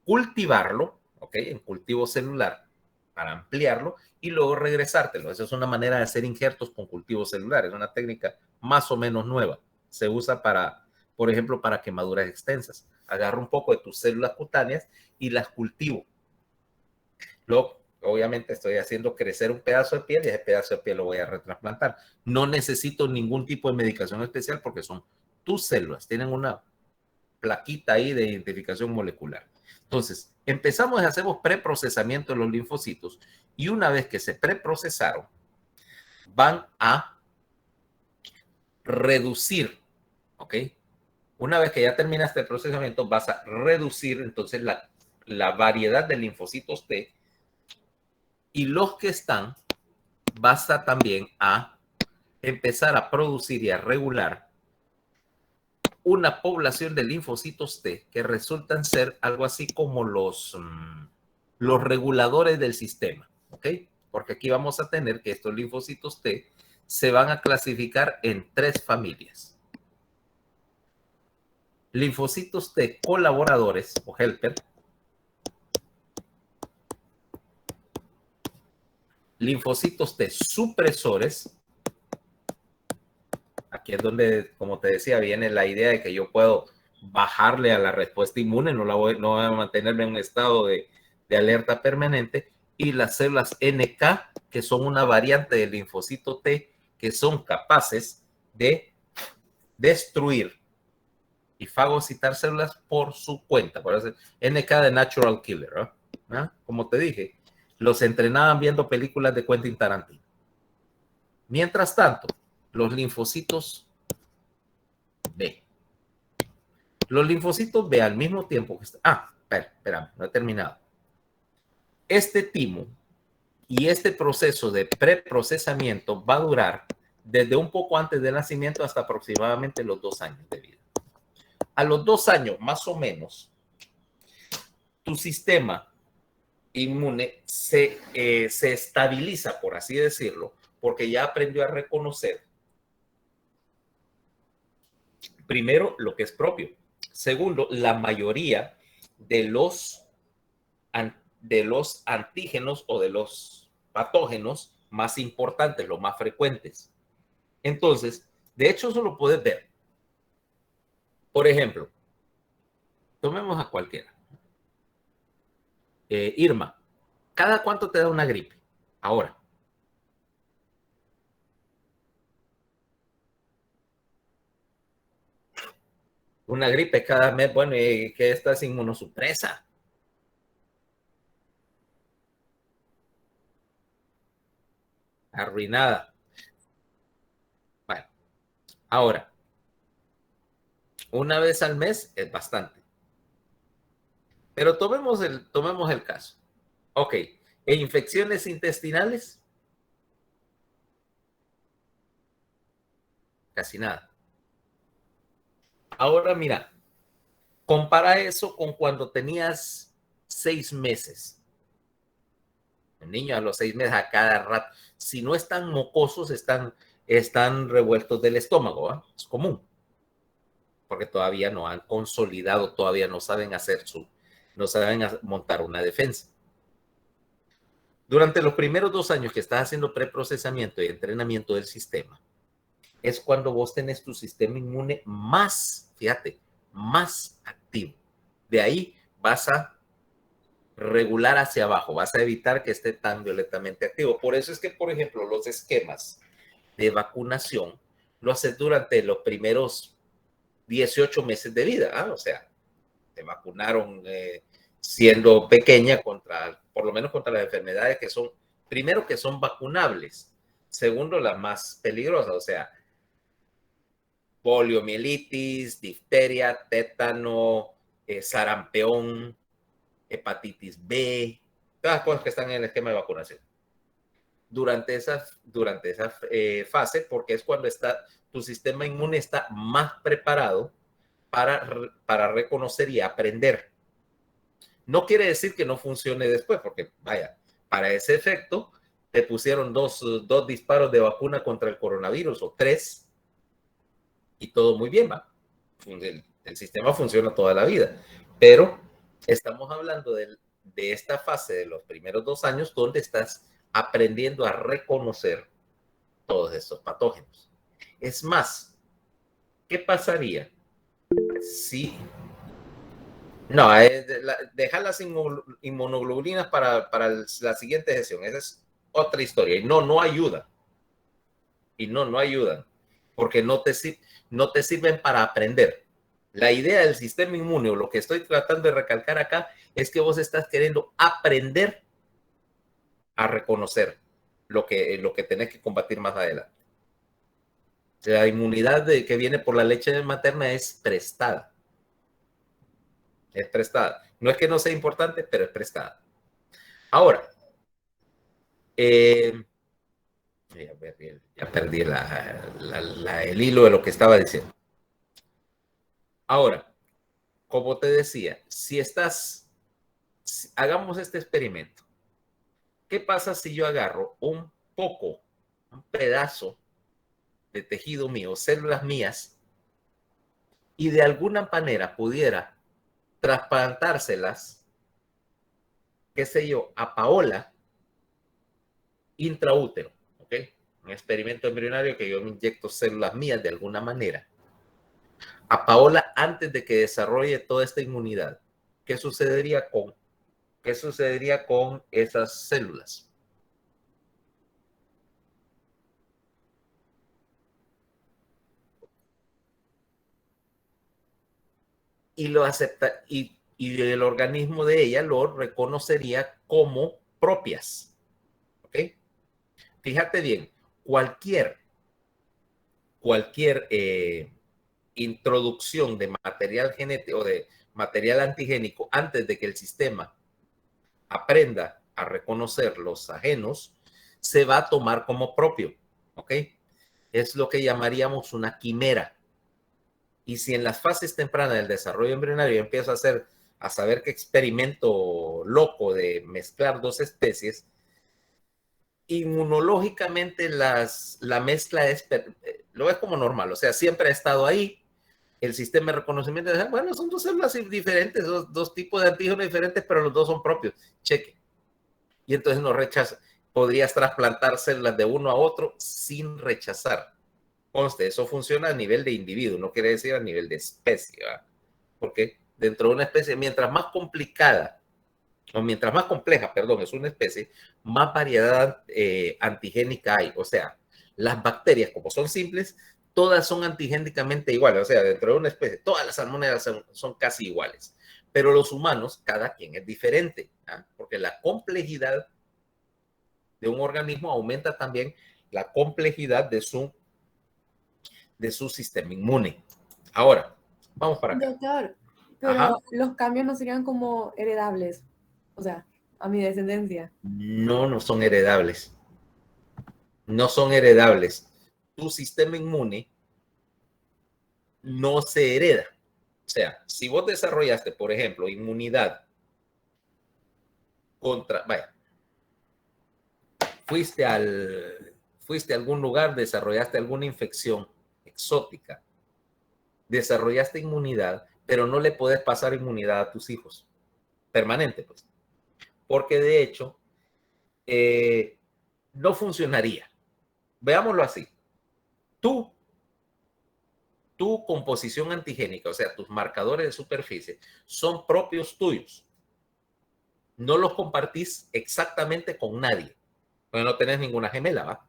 cultivarlo, ¿ok? En cultivo celular para ampliarlo y luego regresártelo. Esa es una manera de hacer injertos con cultivo celular. Es una técnica más o menos nueva. Se usa por ejemplo, para quemaduras extensas. Agarro un poco de tus células cutáneas y las cultivo. Luego, obviamente, estoy haciendo crecer un pedazo de piel y ese pedazo de piel lo voy a retrasplantar. No necesito ningún tipo de medicación especial porque son tus células. Tienen una plaquita ahí de identificación molecular. Entonces, hacemos preprocesamiento de los linfocitos y una vez que se preprocesaron, van a reducir, ¿ok? Una vez que ya terminaste el procesamiento, vas a reducir entonces la variedad de linfocitos T y los que están, vas a también a empezar a producir y a regular una población de linfocitos T que resultan ser algo así como los reguladores del sistema, ¿ok? Porque aquí vamos a tener que estos linfocitos T se van a clasificar en 3 familias. Linfocitos T colaboradores o helper, linfocitos T supresores. Aquí es donde, como te decía, viene la idea de que yo puedo bajarle a la respuesta inmune, no voy a mantenerme en un estado de alerta permanente, y las células NK, que son una variante del linfocito T, que son capaces de destruir y fagocitar células por su cuenta. Por eso, NK de Natural Killer, ¿no? Como te dije, los entrenaban viendo películas de Quentin Tarantino. Mientras tanto, los linfocitos B, Los linfocitos B al mismo tiempo que espera, no he terminado. Este timo y este proceso de preprocesamiento va a durar desde un poco antes del nacimiento hasta aproximadamente los 2 años de vida. A los 2 años, más o menos, tu sistema inmune se estabiliza, por así decirlo, porque ya aprendió a reconocer, primero, lo que es propio. Segundo, la mayoría de los antígenos o de los patógenos más importantes, los más frecuentes. Entonces, de hecho, eso lo puedes ver. Por ejemplo, tomemos a cualquiera. Irma, ¿cada cuánto te da una gripe? Ahora. Una gripe cada mes, bueno, que esta es inmunosupresa. Arruinada. Bueno, ahora, una vez al mes es bastante. Pero tomemos el caso. Ok, ¿e infecciones intestinales? Casi nada. Ahora mira, compara eso con cuando tenías 6 meses. El niño a los 6 meses a cada rato, si no están mocosos, están revueltos del estómago, ¿eh? Es común, porque todavía no han consolidado, todavía no saben no saben montar una defensa. Durante los primeros 2 años que estás haciendo preprocesamiento y entrenamiento del sistema, es cuando vos tenés tu sistema inmune más, fíjate, más activo. De ahí vas a regular hacia abajo, vas a evitar que esté tan violentamente activo. Por eso es que, por ejemplo, los esquemas de vacunación lo haces durante los primeros 18 meses de vida. O sea, te vacunaron siendo pequeña por lo menos contra las enfermedades que son, primero, que son vacunables. Segundo, las más peligrosas, o sea, poliomielitis, difteria, tétano, sarampión, hepatitis B, todas las cosas que están en el esquema de vacunación. Durante esa fase, porque es cuando tu sistema inmune está más preparado para reconocer y aprender. No quiere decir que no funcione después, porque vaya, para ese efecto te pusieron dos disparos de vacuna contra el coronavirus o 3 y todo muy bien, va. El sistema funciona toda la vida, pero estamos hablando de esta fase de los primeros 2 años donde estás aprendiendo a reconocer todos estos patógenos. Es más, ¿qué pasaría si... No, dejar las inmunoglobulinas para la siguiente sesión. Esa es otra historia. Y no ayuda. Y no ayudan. Porque no te sirven para aprender. La idea del sistema inmune, o lo que estoy tratando de recalcar acá, es que vos estás queriendo aprender a reconocer lo que tenés que combatir más adelante. La inmunidad que viene por la leche materna es prestada. Es prestada. No es que no sea importante, pero es prestada. Ahora, ya perdí el hilo de lo que estaba diciendo. Ahora, como te decía, hagamos este experimento. ¿Qué pasa si yo agarro un pedazo de tejido mío, células mías, y de alguna manera pudiera trasplantárselas, qué sé yo, a Paola intraútero, ¿ok? Un experimento embrionario que yo me inyecto células mías de alguna manera a Paola antes de que desarrolle toda esta inmunidad. ¿Qué sucedería con esas células? Y lo acepta, y el organismo de ella lo reconocería como propias. ¿Ok? Fíjate bien, cualquier introducción de material genético o de material antigénico antes de que el sistema aprenda a reconocer los ajenos, se va a tomar como propio, ¿ok? Es lo que llamaríamos una quimera. Y si en las fases tempranas del desarrollo embrionario empieza a saber que experimento loco de mezclar dos especies, inmunológicamente la mezcla lo ves como normal, o sea, siempre ha estado ahí. El sistema de reconocimiento de, bueno, son dos células diferentes, dos tipos de antígenos diferentes, pero los dos son propios. Cheque. Y entonces no rechaza. Podrías trasplantar células de uno a otro sin rechazar. Conste, eso funciona a nivel de individuo, no quiere decir a nivel de especie, ¿verdad? Porque dentro de una especie, mientras más complicada, o mientras más compleja, perdón, es una especie, más variedad antigénica hay. O sea, las bacterias, como son simples, todas son antigénicamente iguales. O sea, dentro de una especie, todas las salmonelas son casi iguales. Pero los humanos, cada quien es diferente, ¿eh? Porque la complejidad de un organismo aumenta también la complejidad de su sistema inmune. Ahora, vamos para acá. Doctor, pero Ajá. los cambios no serían como heredables, o sea, a mi descendencia. No, no son heredables. No son heredables. Tu sistema inmune no se hereda. O sea, si vos desarrollaste, por ejemplo, inmunidad contra, vaya, fuiste a algún lugar, desarrollaste alguna infección exótica, desarrollaste inmunidad, pero no le puedes pasar inmunidad a tus hijos. Permanente, pues. Porque de hecho, no funcionaría. Veámoslo así. Tu composición antigénica, o sea, tus marcadores de superficie, son propios tuyos. No los compartís exactamente con nadie. Porque no tenés ninguna gemela, ¿va?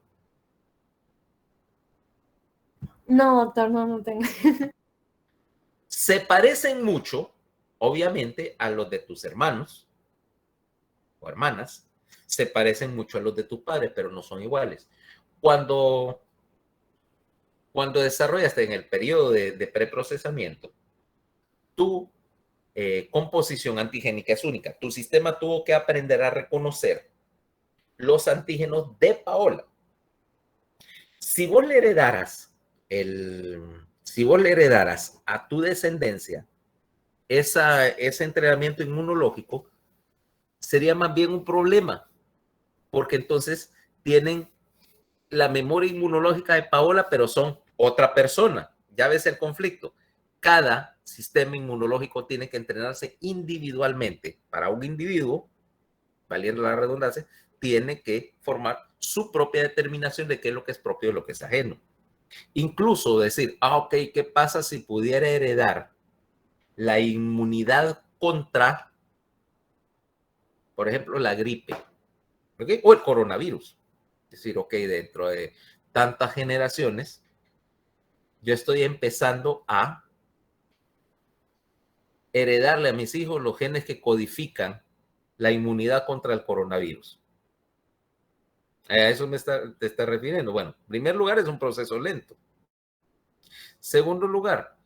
No, doctor, no tengo. Se parecen mucho, obviamente, a los de tus hermanos o hermanas. Se parecen mucho a los de tus padres, pero no son iguales. Cuando desarrollaste en el periodo de preprocesamiento, tu composición antigénica es única. Tu sistema tuvo que aprender a reconocer los antígenos de Paola. Si vos le heredaras a tu descendencia ese entrenamiento inmunológico, sería más bien un problema, porque entonces tienen la memoria inmunológica de Paola, pero son otra persona. Ya ves el conflicto. Cada sistema inmunológico tiene que entrenarse individualmente. Para un individuo, valiendo la redundancia, tiene que formar su propia determinación de qué es lo que es propio y lo que es ajeno. Incluso decir, ok, ¿qué pasa si pudiera heredar la inmunidad contra, por ejemplo, la gripe, ¿okay? O el coronavirus? Es decir, ok, dentro de tantas generaciones, yo estoy empezando a heredarle a mis hijos los genes que codifican la inmunidad contra el coronavirus. ¿A eso te está refiriendo? Bueno, en primer lugar, es un proceso lento. Segundo lugar,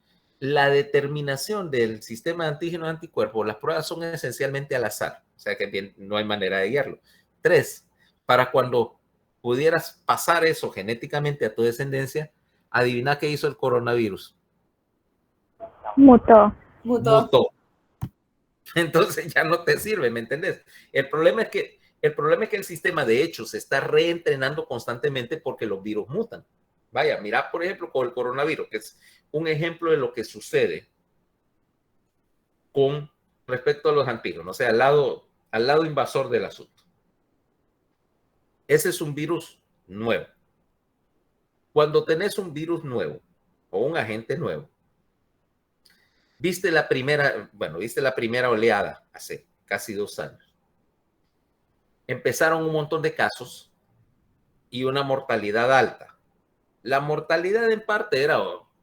la determinación del sistema de antígenos anticuerpos, las pruebas son esencialmente al azar, o sea que bien, no hay manera de guiarlo. 3, para cuando pudieras pasar eso genéticamente a tu descendencia, adivina qué hizo el coronavirus. Mutó. Mutó. Entonces ya no te sirve, ¿me entendés? El problema es que el sistema de hecho se está reentrenando constantemente porque los virus mutan. Vaya, mira, por ejemplo, con el coronavirus, que es un ejemplo de lo que sucede con respecto a los antígenos, o sea, al lado invasor del asunto. Ese es un virus nuevo. Cuando tenés un virus nuevo o un agente nuevo, viste la primera oleada hace casi 2 años. Empezaron un montón de casos y una mortalidad alta. La mortalidad en parte era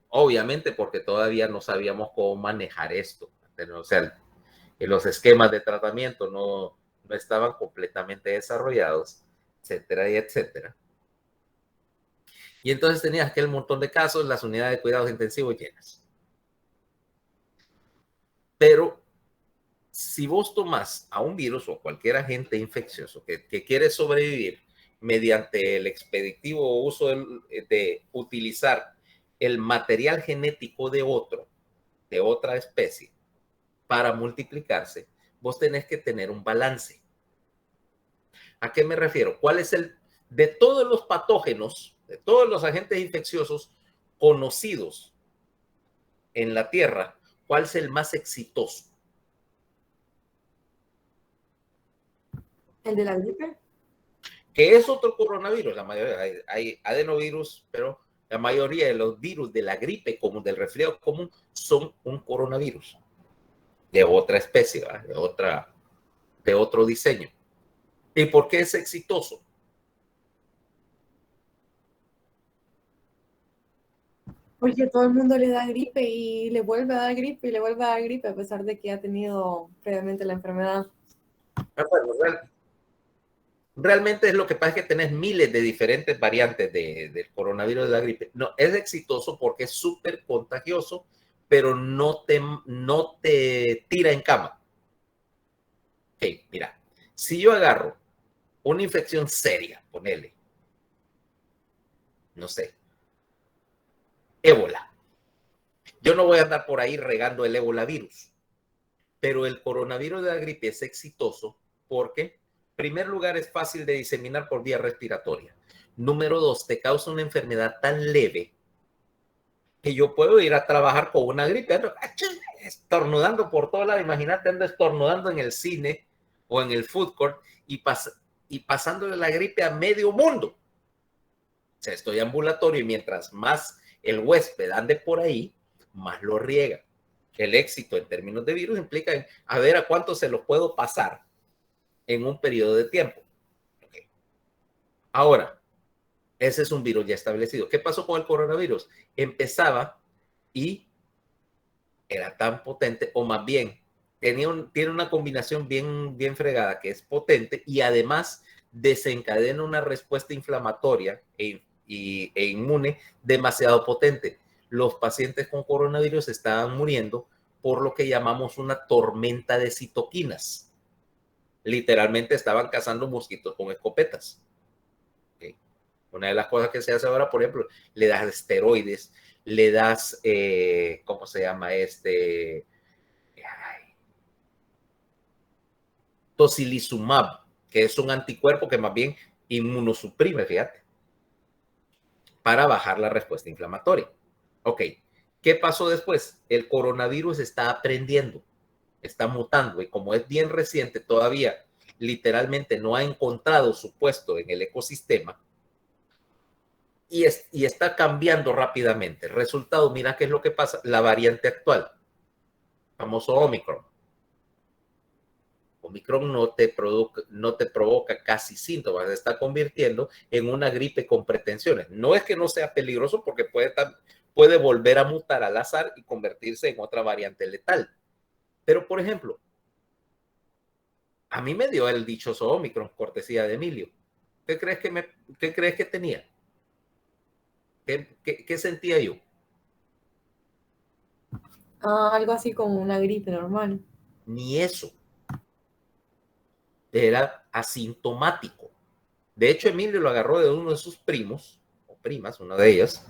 obviamente porque todavía no sabíamos cómo manejar esto. O sea, los esquemas de tratamiento no estaban completamente desarrollados, etcétera y etcétera. Y entonces tenías aquel montón de casos, las unidades de cuidados intensivos llenas. Pero si vos tomás a un virus o cualquier agente infeccioso que quiere sobrevivir mediante el expeditivo uso de utilizar el material genético de otra especie para multiplicarse, vos tenés que tener un balance. ¿A qué me refiero? ¿Cuál es de todos los patógenos, de todos los agentes infecciosos conocidos en la Tierra, cuál es el más exitoso? ¿El de la gripe? Que es otro coronavirus. La mayoría, hay adenovirus, pero la mayoría de los virus de la gripe común, del resfriado común, son un coronavirus de otra especie, ¿verdad? de otro diseño. ¿Y por qué es exitoso? Porque todo el mundo le da gripe y le vuelve a dar gripe y le vuelve a dar gripe a pesar de que ha tenido previamente la enfermedad. Bueno, realmente es lo que pasa, es que tenés miles de diferentes variantes del coronavirus de la gripe. No, es exitoso porque es súper contagioso, pero no te tira en cama. Ok, mira, si yo agarro una infección seria, ponele, no sé, ébola, yo no voy a andar por ahí regando el ébola virus, pero el coronavirus de la gripe es exitoso porque, en primer lugar, es fácil de diseminar por vía respiratoria. Número 2, te causa una enfermedad tan leve que yo puedo ir a trabajar con una gripe, estornudando por todo lado. Imagínate, ando estornudando en el cine o en el food court y pasándole la gripe a medio mundo. O sea, estoy ambulatorio y mientras más el huésped ande por ahí, más lo riega. El éxito en términos de virus implica a ver a cuánto se lo puedo pasar en un periodo de tiempo. Okay. Ahora, ese es un virus ya establecido. ¿Qué pasó con el coronavirus? Empezaba y era tan potente, o más bien, tiene una combinación bien fregada, que es potente y además desencadena una respuesta inflamatoria e inmune demasiado potente. Los pacientes con coronavirus estaban muriendo por lo que llamamos una tormenta de citoquinas. Literalmente estaban cazando mosquitos con escopetas. Okay. Una de las cosas que se hace ahora, por ejemplo, le das esteroides, le das, ¿cómo se llama? Tocilizumab, que es un anticuerpo que más bien inmunosuprime, fíjate, para bajar la respuesta inflamatoria. Ok, ¿qué pasó después? El coronavirus está aprendiendo, está mutando y como es bien reciente todavía, literalmente no ha encontrado su puesto en el ecosistema y está cambiando rápidamente. Resultado, mira qué es lo que pasa, la variante actual, famoso Omicron. Omicron no te provoca casi síntomas, se está convirtiendo en una gripe con pretensiones. No es que no sea peligroso porque puede volver a mutar al azar y convertirse en otra variante letal. Pero, por ejemplo, a mí me dio el dichoso Omicron, cortesía de Emilio. ¿Qué crees que tenía? ¿Qué sentía yo? Algo así como una gripe normal. Ni eso. Era asintomático. De hecho, Emilio lo agarró de uno de sus primos, o primas, una de ellas,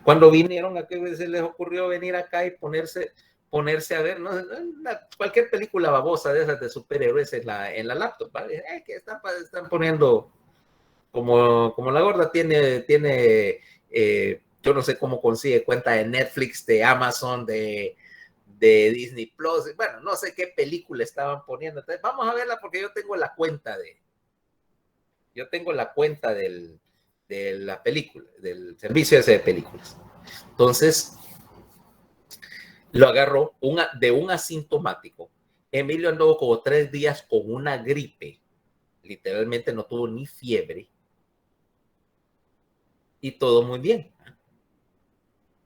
cuando vinieron a que se les ocurrió venir acá y ponerse a ver, ¿no? Cualquier película babosa de esas de superhéroes en la laptop, ¿vale? Que están poniendo, como la gorda tiene yo no sé cómo consigue cuenta de Netflix, de Amazon, de Disney Plus, bueno, no sé qué película estaban poniendo. Entonces, vamos a verla porque yo tengo la cuenta de la película, del servicio ese de películas. Entonces, lo agarró de un asintomático. Emilio andó como 3 días con una gripe. Literalmente no tuvo ni fiebre. Y todo muy bien.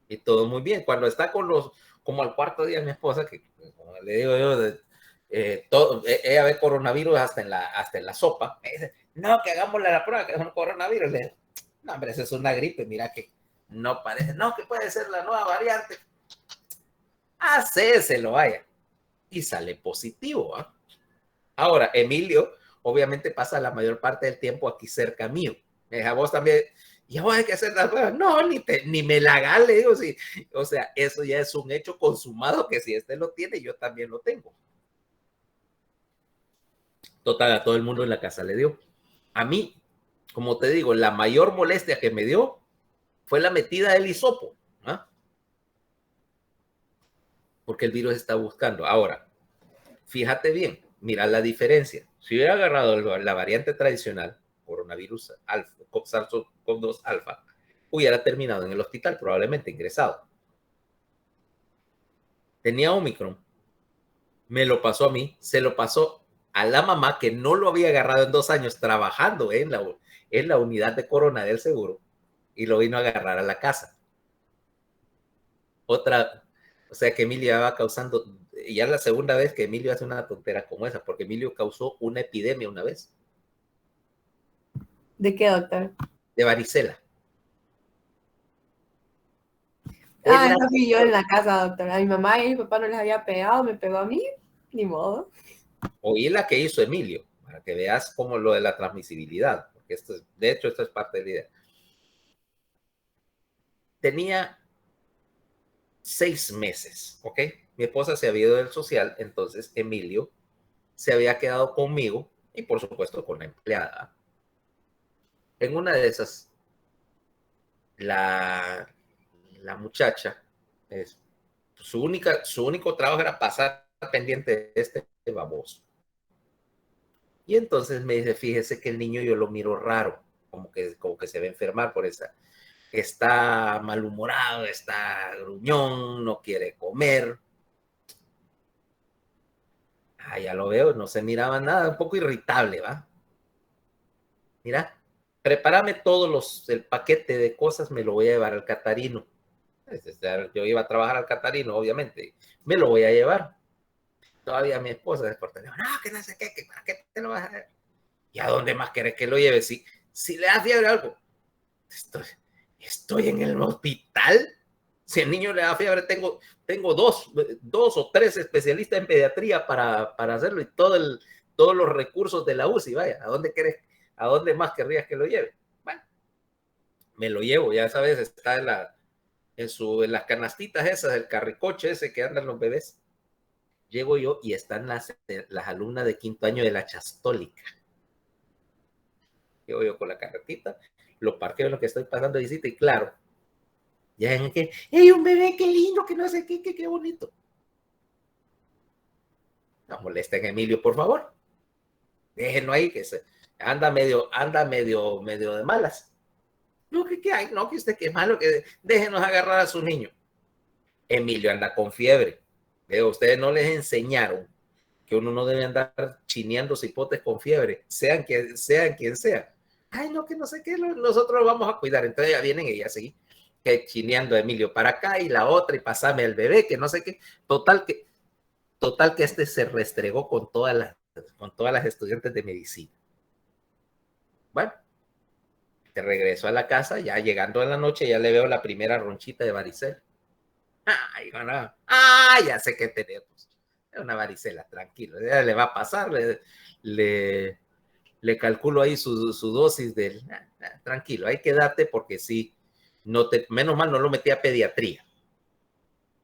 Y todo muy bien. Cuando está como al cuarto día mi esposa, que como le digo yo, ella ve coronavirus hasta en la sopa, me dice, no, que hagámosle la prueba, que es un coronavirus. Le digo, no, hombre, esa es una gripe, mira que no parece, no, que puede ser la nueva variante. Hacéselo, vaya. y sale positivo. ¿Ah? Ahora, Emilio, obviamente pasa la mayor parte del tiempo aquí cerca mío. Me dice, a vos también, ya vos hay que hacer la prueba. No, ni me la haga, le digo, sí. O sea, eso ya es un hecho consumado que si este lo tiene, yo también lo tengo. Total, a todo el mundo en la casa le dio. A mí, como te digo, la mayor molestia que me dio fue la metida del hisopo, ¿ah? Porque el virus está buscando. Ahora, fíjate bien, mira la diferencia. Si hubiera agarrado la variante tradicional, coronavirus alfa, SARS-CoV-2 alfa, hubiera terminado en el hospital, probablemente ingresado. Tenía Omicron, me lo pasó a mí, se lo pasó a la mamá que no lo había agarrado en 2 años trabajando en la unidad de corona del seguro y lo vino a agarrar a la casa. Otra, o sea que Emilio va causando, ya es la segunda vez que Emilio hace una tontera como esa, porque Emilio causó una epidemia una vez. ¿De qué, doctor? De varicela. Eso fui yo en la casa, doctor. A mi mamá y a mi papá no les había pegado, me pegó a mí, ni modo. Oí la que hizo Emilio, para que veas cómo lo de la transmisibilidad, porque de hecho esto es parte de la idea. Tenía 6 meses, ¿ok? Mi esposa se había ido del social, entonces Emilio se había quedado conmigo y por supuesto con la empleada. En una de esas, la muchacha, su único trabajo era pasar pendiente de este baboso. Y entonces me dice, fíjese que el niño yo lo miro raro, como que se va a enfermar por esa. Está malhumorado, está gruñón, no quiere comer. Ah, ya lo veo, no se miraba nada, un poco irritable, ¿va? Mira, prepárame el paquete de cosas, me lo voy a llevar al Catarino. Yo iba a trabajar al Catarino, obviamente, me lo voy a llevar. Todavía mi esposa se porta, no, que no sé qué, que para qué te lo vas a llevar. ¿Y a dónde más querés que lo lleve? Si le da fiebre algo, estoy en el hospital. Si el niño le da fiebre, tengo dos o tres especialistas en pediatría para hacerlo y todos los recursos de la UCI. Vaya, ¿a dónde más querrías que lo lleve? Bueno, me lo llevo, ya sabes, está en las canastitas esas, el carricoche ese que andan los bebés. Llego yo y están las alumnas de 5º año de la Chastólica. Llego yo con la carretita, lo parqueo en lo que estoy pasando de visita y claro, ya en que, ¡hey, un bebé, qué lindo, que no sé qué bonito! No molesten a Emilio, por favor. Déjenlo ahí, que anda medio de malas. No, ¿qué hay? No, que usted qué malo, que déjenos agarrar a su niño. Emilio anda con fiebre. Ustedes no les enseñaron que uno no debe andar chineando cipotes con fiebre, sean quien sea. Ay, no, que no sé qué, nosotros lo vamos a cuidar. Entonces ya vienen ellas así, que chineando a Emilio para acá y la otra y pasame el bebé, que no sé qué. Total que este se restregó con todas las estudiantes de medicina. Bueno, te regreso a la casa, ya llegando a la noche, ya le veo la primera ronchita de varicela. Ay, no. Ya sé que tenemos. Es una varicela, tranquilo. Ya le va a pasar, le calculo ahí su dosis del. Tranquilo, ahí quédate porque sí, menos mal no lo metí a pediatría.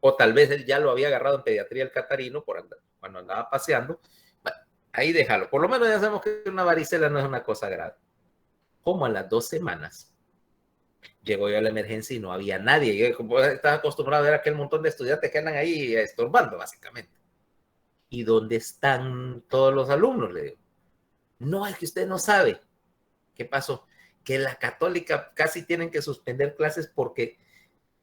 O tal vez él ya lo había agarrado en pediatría el Catarino cuando andaba paseando. Bueno, ahí déjalo. Por lo menos ya sabemos que una varicela no es una cosa grave. Como a las 2 semanas llegó yo a la emergencia y no había nadie. Yo como estaba acostumbrado a ver aquel montón de estudiantes que andan ahí estorbando, básicamente. ¿Y dónde están todos los alumnos? Le digo. No, es que usted no sabe. ¿Qué pasó? Que la católica casi tienen que suspender clases porque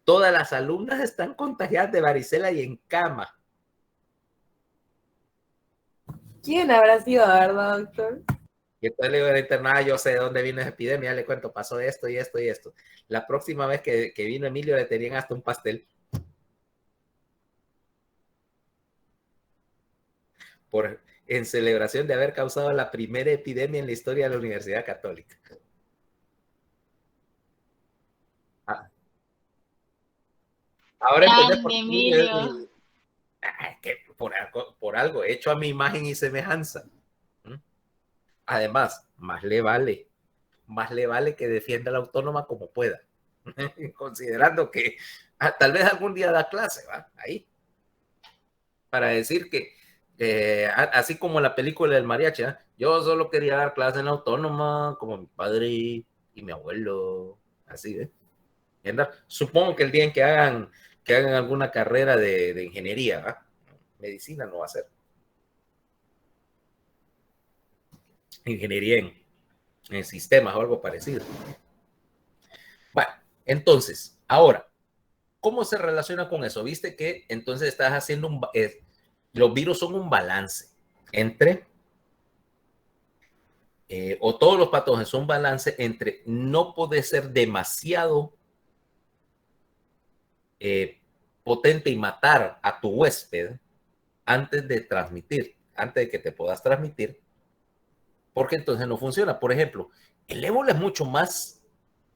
todas las alumnas están contagiadas de varicela y en cama. ¿Quién habrá sido, verdad, doctor? Y entonces le digo a la internada, yo sé de dónde vino esa epidemia, le cuento, pasó esto y esto y esto. La próxima vez que vino Emilio le tenían hasta un pastel. En celebración de haber causado la primera epidemia en la historia de la Universidad Católica. Ahora entendés por qué Emilio es Que por algo hecho a mi imagen y semejanza. Además, más le vale que defienda a la autónoma como pueda, considerando que tal vez algún día da clase, ¿va? Ahí, para decir que, así como la película del mariachi, ¿eh? Yo solo quería dar clase en la autónoma, como mi padre y mi abuelo, así, ¿eh? Supongo que el día en que hagan alguna carrera de ingeniería, ¿va? Medicina no va a ser. Ingeniería en sistemas o algo parecido. Bueno, entonces, ahora, ¿cómo se relaciona con eso? Viste que entonces estás haciendo los virus son un balance entre, o todos los patógenos son un balance entre no poder ser demasiado potente y matar a tu huésped antes de que te puedas transmitir, porque entonces no funciona. Por ejemplo, el ébola es mucho más,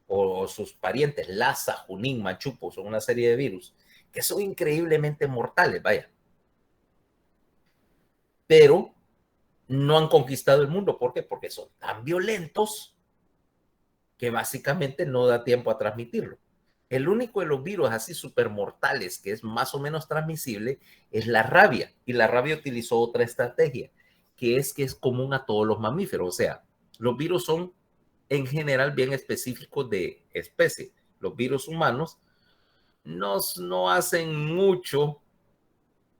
o sus parientes, Lassa, Junín, Machupo, son una serie de virus que son increíblemente mortales, vaya. Pero no han conquistado el mundo. ¿Por qué? Porque son tan violentos que básicamente no da tiempo a transmitirlo. El único de los virus así súper mortales que es más o menos transmisible es la rabia. Y la rabia utilizó otra estrategia, que es común a todos los mamíferos. O sea, los virus son en general bien específicos de especie. Los virus humanos no hacen mucho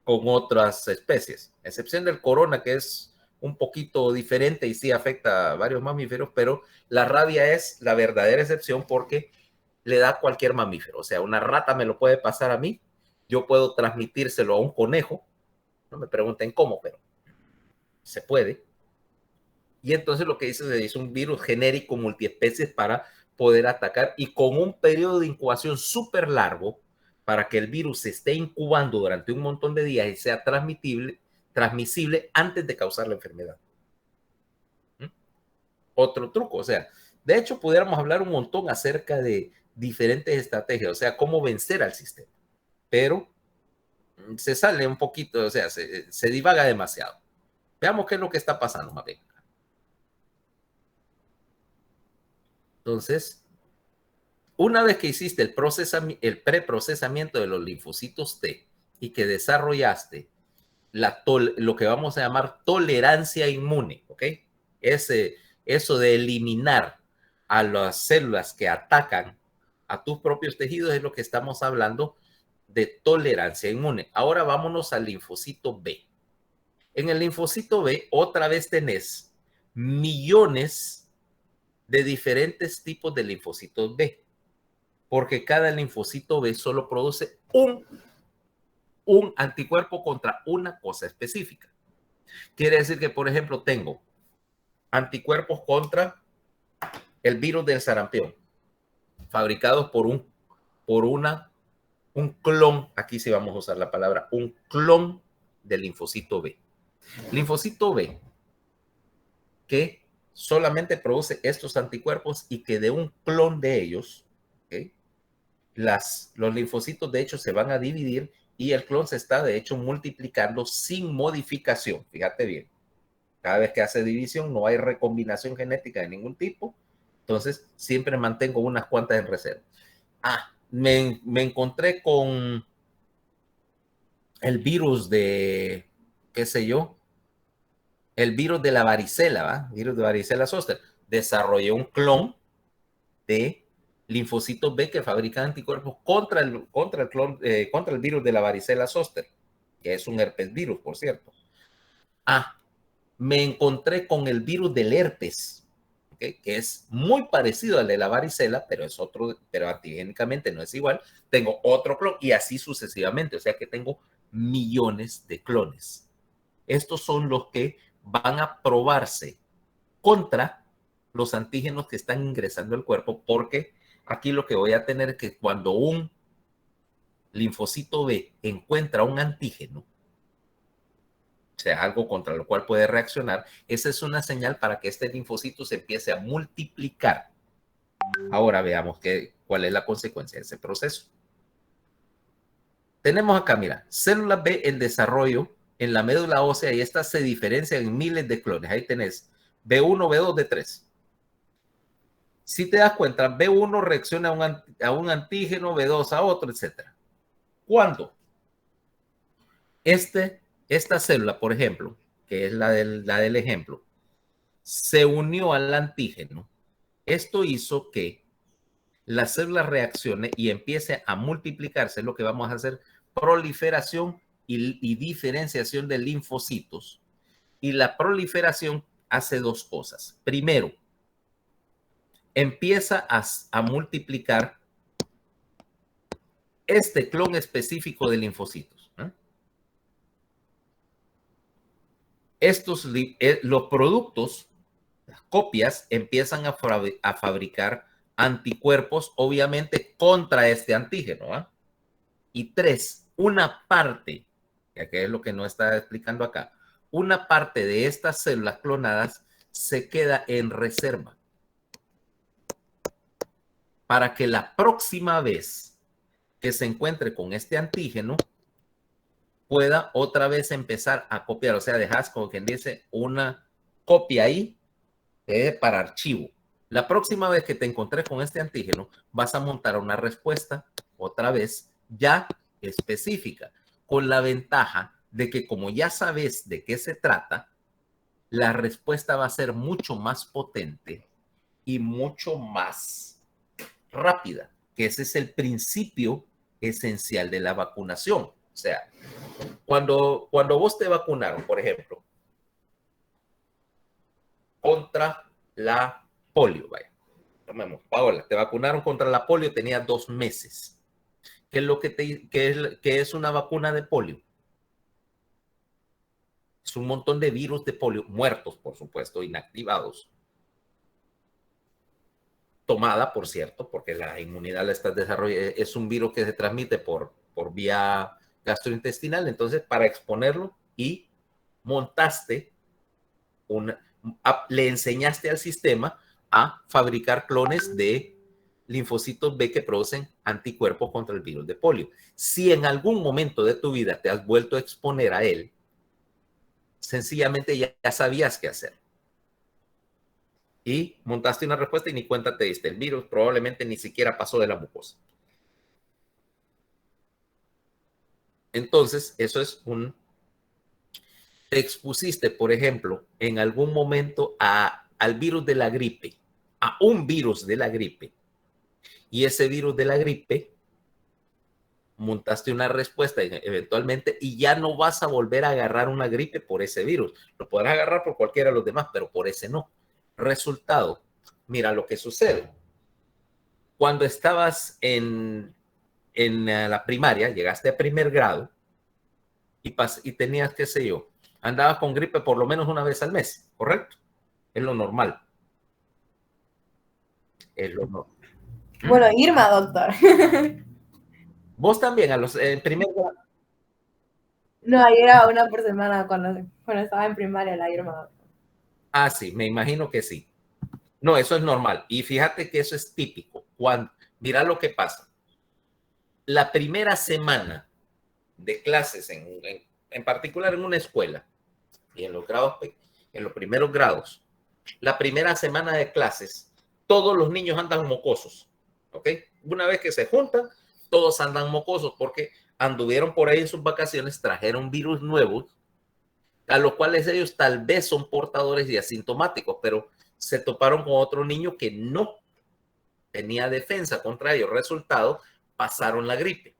con otras especies, a excepción del corona, que es un poquito diferente y sí afecta a varios mamíferos, pero la rabia es la verdadera excepción porque le da a cualquier mamífero. O sea, una rata me lo puede pasar a mí, yo puedo transmitírselo a un conejo, no me pregunten cómo, pero se puede. Y entonces lo que dice se dice un virus genérico multiespecies para poder atacar y con un periodo de incubación súper largo para que el virus se esté incubando durante un montón de días y sea transmisible antes de causar la enfermedad. Otro truco, o sea, de hecho pudiéramos hablar un montón acerca de diferentes estrategias, o sea, cómo vencer al sistema, pero se sale un poquito, o sea, se divaga demasiado. Veamos qué es lo que está pasando, más bien. Entonces, una vez que hiciste el preprocesamiento de los linfocitos T y que desarrollaste lo que vamos a llamar tolerancia inmune, ¿ok? Eso de eliminar a las células que atacan a tus propios tejidos es lo que estamos hablando de tolerancia inmune. Ahora vámonos al linfocito B. En el linfocito B otra vez tenés millones de diferentes tipos de linfocitos B, porque cada linfocito B solo produce un anticuerpo contra una cosa específica. Quiere decir que, por ejemplo, tengo anticuerpos contra el virus del sarampión, fabricados por un clon, aquí sí vamos a usar la palabra, un clon del linfocito B. Linfocito B, que solamente produce estos anticuerpos y que de un clon de ellos, ¿okay? Los linfocitos de hecho se van a dividir y el clon se está de hecho multiplicando sin modificación. Fíjate bien, cada vez que hace división no hay recombinación genética de ningún tipo, entonces siempre mantengo unas cuantas en reserva. Me encontré con el virus de, qué sé yo, el virus de la varicela, ¿va? Virus de varicela zoster. Desarrollé un clon de linfocitos B que fabrican anticuerpos contra el virus de la varicela zoster, que es un herpes virus, por cierto. Me encontré con el virus del herpes, ¿okay? Que es muy parecido al de la varicela, pero es otro, pero antigénicamente no es igual. Tengo otro clon y así sucesivamente, o sea que tengo millones de clones. Estos son los que van a probarse contra los antígenos que están ingresando al cuerpo, porque aquí lo que voy a tener es que cuando un linfocito B encuentra un antígeno, o sea, algo contra lo cual puede reaccionar, esa es una señal para que este linfocito se empiece a multiplicar. Ahora veamos cuál es la consecuencia de ese proceso. Tenemos acá, mira, células B en desarrollo en la médula ósea y estas se diferencian en miles de clones. Ahí tenés B1, B2, D3. Si te das cuenta, B1 reacciona a un antígeno, B2 a otro, etc. ¿Cuándo? Esta célula, por ejemplo, que es la del ejemplo, se unió al antígeno. Esto hizo que la célula reaccione y empiece a multiplicarse, lo que vamos a hacer, proliferación y diferenciación de linfocitos. Y la proliferación hace dos cosas. Primero, empieza a multiplicar este clon específico de linfocitos. Los productos, las copias, empiezan a fabricar anticuerpos, obviamente, contra este antígeno. Y tres, una parte, que es lo que no está explicando acá, una parte de estas células clonadas se queda en reserva para que la próxima vez que se encuentre con este antígeno pueda otra vez empezar a copiar. O sea, dejas, como quien dice, una copia ahí para archivo. La próxima vez que te encontres con este antígeno, vas a montar una respuesta otra vez ya específica, con la ventaja de que como ya sabes de qué se trata, la respuesta va a ser mucho más potente y mucho más rápida, que ese es el principio esencial de la vacunación. O sea, cuando vos te vacunaron, por ejemplo, contra la polio, vaya, tomemos, Paola, te vacunaron contra la polio, tenía 2 meses. ¿Qué es lo que es una vacuna de polio? Es un montón de virus de polio, muertos, por supuesto, inactivados. Tomada, por cierto, porque la inmunidad la estás desarrollando, es un virus que se transmite por vía gastrointestinal. Entonces, para exponerlo y montaste le enseñaste al sistema a fabricar clones de linfocitos B que producen anticuerpos contra el virus de polio. Si en algún momento de tu vida te has vuelto a exponer a él, sencillamente ya sabías qué hacer. Y montaste una respuesta y ni cuenta te diste. El virus probablemente ni siquiera pasó de la mucosa. Entonces, eso es te expusiste, por ejemplo, en algún momento al virus de la gripe, a un virus de la gripe, y ese virus de la gripe montaste una respuesta eventualmente y ya no vas a volver a agarrar una gripe por ese virus. Lo podrás agarrar por cualquiera de los demás, pero por ese no. Resultado, mira lo que sucede. Cuando estabas en la primaria, llegaste a primer grado y tenías, qué sé yo, andabas con gripe por lo menos una vez al mes, ¿correcto? Es lo normal. Es lo normal. Bueno, Irma, doctor. Vos también, en primer grado. No, ahí era una por semana cuando estaba en primaria la Irma, doctor. Ah, sí, me imagino que sí. No, eso es normal. Y fíjate que eso es típico. Mira lo que pasa. La primera semana de clases, en particular en una escuela y en los primeros grados, la primera semana de clases, todos los niños andan mocosos. ¿Ok? Una vez que se juntan, todos andan mocosos porque anduvieron por ahí en sus vacaciones, trajeron virus nuevos, a los cuales ellos tal vez son portadores y asintomáticos, pero se toparon con otro niño que no tenía defensa contra ellos. Resultado, pasaron la gripe.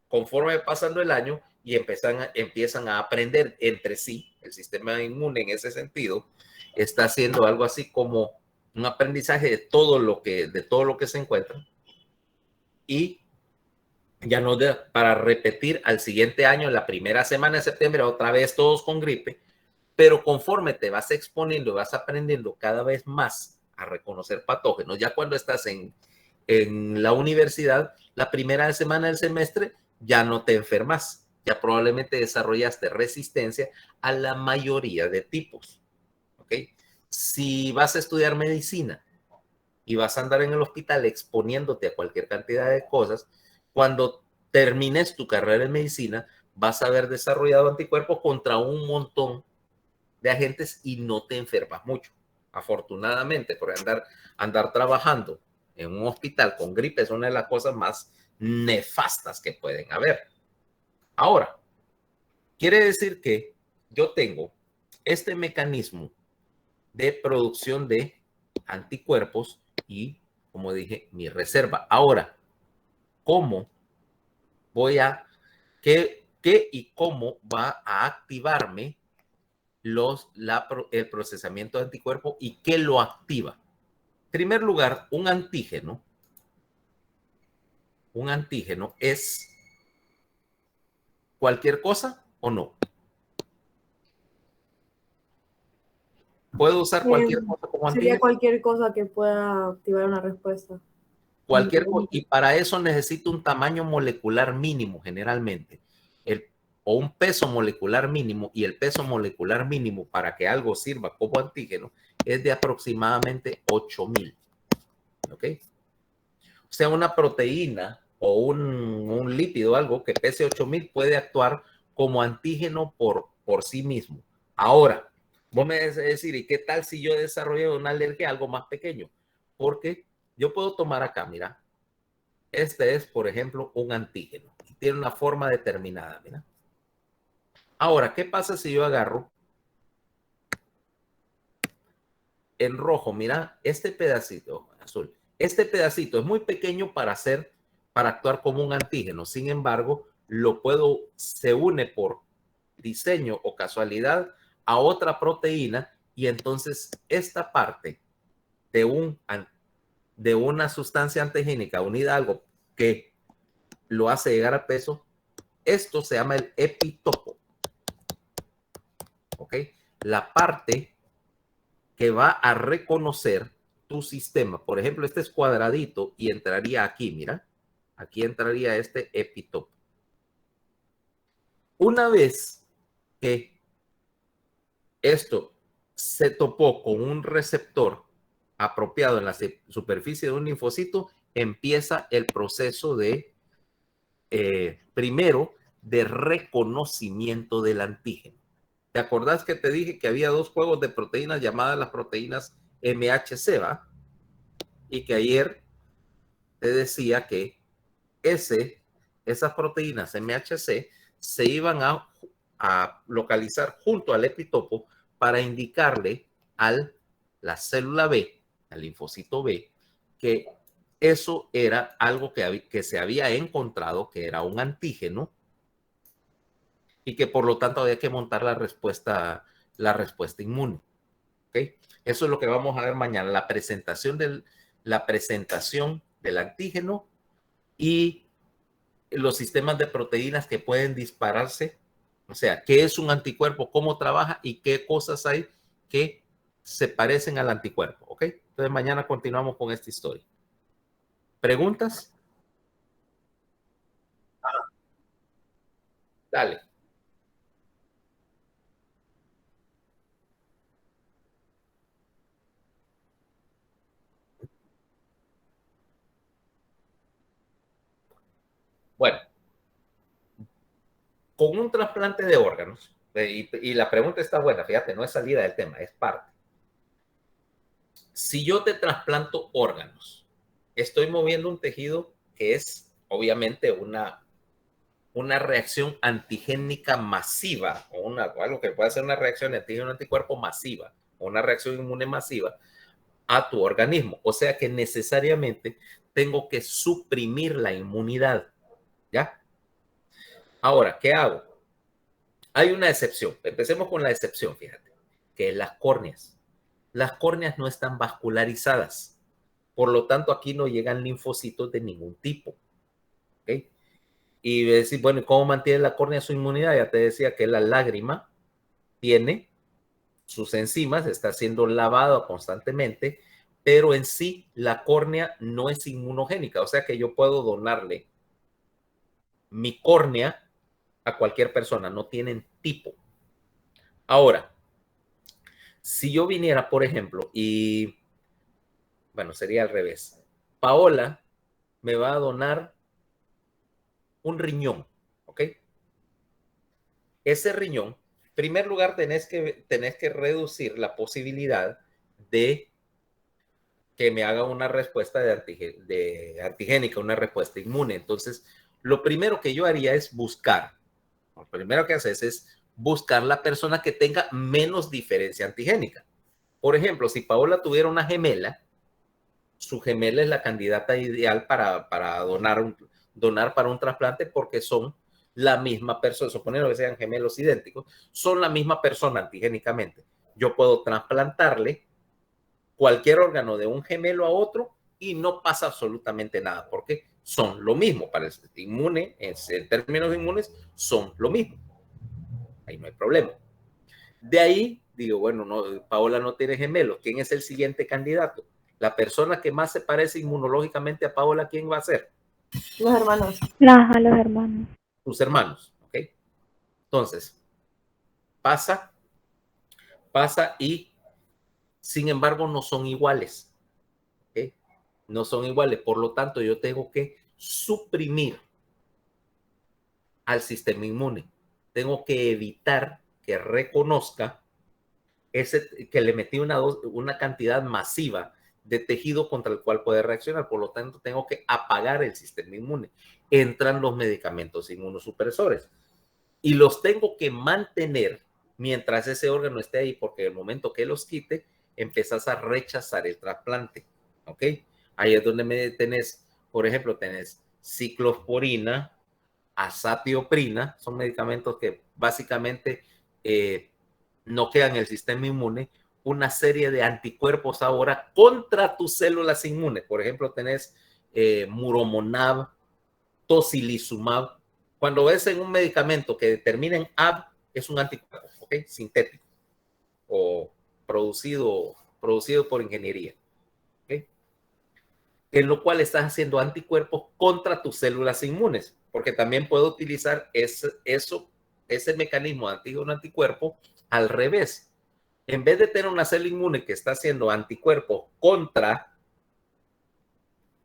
Conforme pasando el año y empiezan a aprender entre sí, el sistema inmune en ese sentido está haciendo algo así como un aprendizaje de todo lo que se encuentra y ya no para repetir al siguiente año, la primera semana de septiembre, otra vez todos con gripe, pero conforme te vas exponiendo, vas aprendiendo cada vez más a reconocer patógenos. Ya cuando estás en la universidad, la primera semana del semestre ya no te enfermas, ya probablemente desarrollaste resistencia a la mayoría de tipos. ¿Ok? Si vas a estudiar medicina y vas a andar en el hospital exponiéndote a cualquier cantidad de cosas, cuando termines tu carrera en medicina, vas a haber desarrollado anticuerpos contra un montón de agentes y no te enfermas mucho. Afortunadamente, por andar trabajando en un hospital con gripe es una de las cosas más nefastas que pueden haber. Ahora, quiere decir que yo tengo este mecanismo de producción de anticuerpos y, como dije, mi reserva. Ahora, ¿cómo voy a, qué y cómo va a activarme el procesamiento de anticuerpos y qué lo activa? En primer lugar, un antígeno es cualquier cosa o no. ¿Puedo usar cualquier cosa como Sería antígeno? cualquier cosa que pueda activar una respuesta. Cualquier cosa. Y para eso necesito un tamaño molecular mínimo generalmente. O un peso molecular mínimo, y el peso molecular mínimo para que algo sirva como antígeno es de aproximadamente 8000. ¿Ok? O sea, una proteína o un lípido, algo que pese 8000 puede actuar como antígeno por sí mismo. Ahora, vos me vas a decir, ¿y qué tal si yo desarrollo una alergia a algo más pequeño? Porque yo puedo tomar acá, mira, este es, por ejemplo, un antígeno. Tiene una forma determinada, mira. Ahora, ¿qué pasa si yo agarro en rojo? Mira, este pedacito azul. Este pedacito es muy pequeño para actuar como un antígeno. Sin embargo, se une por diseño o casualidad a otra proteína y entonces esta parte de una sustancia antigénica unida a algo que lo hace llegar a peso, esto se llama el epitopo. ¿Ok? La parte que va a reconocer tu sistema. Por ejemplo, este es cuadradito y entraría aquí, mira. Aquí entraría este epitopo. Una vez que esto se topó con un receptor apropiado en la superficie de un linfocito, empieza el proceso de, primero, de reconocimiento del antígeno. ¿Te acordás que te dije que había dos juegos de proteínas llamadas las proteínas MHC, ¿va? Y que ayer te decía que esas proteínas MHC se iban a localizar junto al epitopo para indicarle a la célula B, al linfocito B, que eso era algo que se había encontrado, que era un antígeno, y que por lo tanto había que montar la respuesta inmune. ¿Okay? Eso es lo que vamos a ver mañana, la presentación del antígeno y los sistemas de proteínas que pueden dispararse. O sea, qué es un anticuerpo, cómo trabaja y qué cosas hay que se parecen al anticuerpo. ¿Ok? Entonces mañana continuamos con esta historia. ¿Preguntas? Dale. Bueno, con un trasplante de órganos, y la pregunta está buena, fíjate, no es salida del tema, es parte. Si yo te trasplanto órganos, estoy moviendo un tejido que es obviamente una reacción antigénica masiva, o algo que puede ser una reacción de antígeno-anticuerpo masiva, o una reacción inmune masiva a tu organismo. O sea que necesariamente tengo que suprimir la inmunidad. ¿Ya? Ahora, ¿qué hago? Hay una excepción. Empecemos con la excepción, fíjate, que es las córneas. Las córneas no están vascularizadas. Por lo tanto, aquí no llegan linfocitos de ningún tipo. ¿Ok? Y decir, bueno, ¿cómo mantiene la córnea su inmunidad? Ya te decía que la lágrima tiene sus enzimas, está siendo lavado constantemente, pero en sí la córnea no es inmunogénica. O sea que yo puedo donarle mi córnea a cualquier persona, no tienen tipo. Ahora, si yo viniera, por ejemplo, y bueno, sería al revés. Paola me va a donar un riñón, ¿ok? Ese riñón, en primer lugar, tenés que reducir la posibilidad de que me haga una respuesta de antigénica, una respuesta inmune. Entonces, lo primero que yo haría es buscar, lo primero que haces es buscar la persona que tenga menos diferencia antigénica. Por ejemplo, si Paola tuviera una gemela, su gemela es la candidata ideal para donar para un trasplante porque son la misma persona, suponiendo que sean gemelos idénticos, son la misma persona antigénicamente. Yo puedo trasplantarle cualquier órgano de un gemelo a otro y no pasa absolutamente nada porque son lo mismo. Para el inmune, en términos inmunes, son lo mismo. Ahí no hay problema. De ahí digo, bueno, no, Paola no tiene gemelos. ¿Quién es el siguiente candidato? La persona que más se parece inmunológicamente a Paola, ¿quién va a ser? Los hermanos. Ajá, los hermanos. Tus hermanos, ¿ok? Entonces, pasa y, sin embargo, no son iguales, ¿ok? No son iguales. Por lo tanto, yo tengo que suprimir al sistema inmune. Tengo que evitar que reconozca que le metí una cantidad masiva de tejido contra el cual puede reaccionar. Por lo tanto, tengo que apagar el sistema inmune. Entran los medicamentos inmunosupresores y los tengo que mantener mientras ese órgano esté ahí, porque el momento que los quite, empiezas a rechazar el trasplante. ¿Ok? Ahí es donde tenés, por ejemplo, tenés ciclosporina, azatioprina, son medicamentos que básicamente noquean el sistema inmune, una serie de anticuerpos ahora contra tus células inmunes. Por ejemplo, tenés muromonab, tocilizumab. Cuando ves en un medicamento que termina en ab, es un anticuerpo, ¿ok? Sintético o producido por ingeniería, ¿ok? En lo cual estás haciendo anticuerpos contra tus células inmunes, porque también puedo utilizar ese mecanismo de antígeno-anticuerpo al revés. En vez de tener una célula inmune que está haciendo anticuerpos contra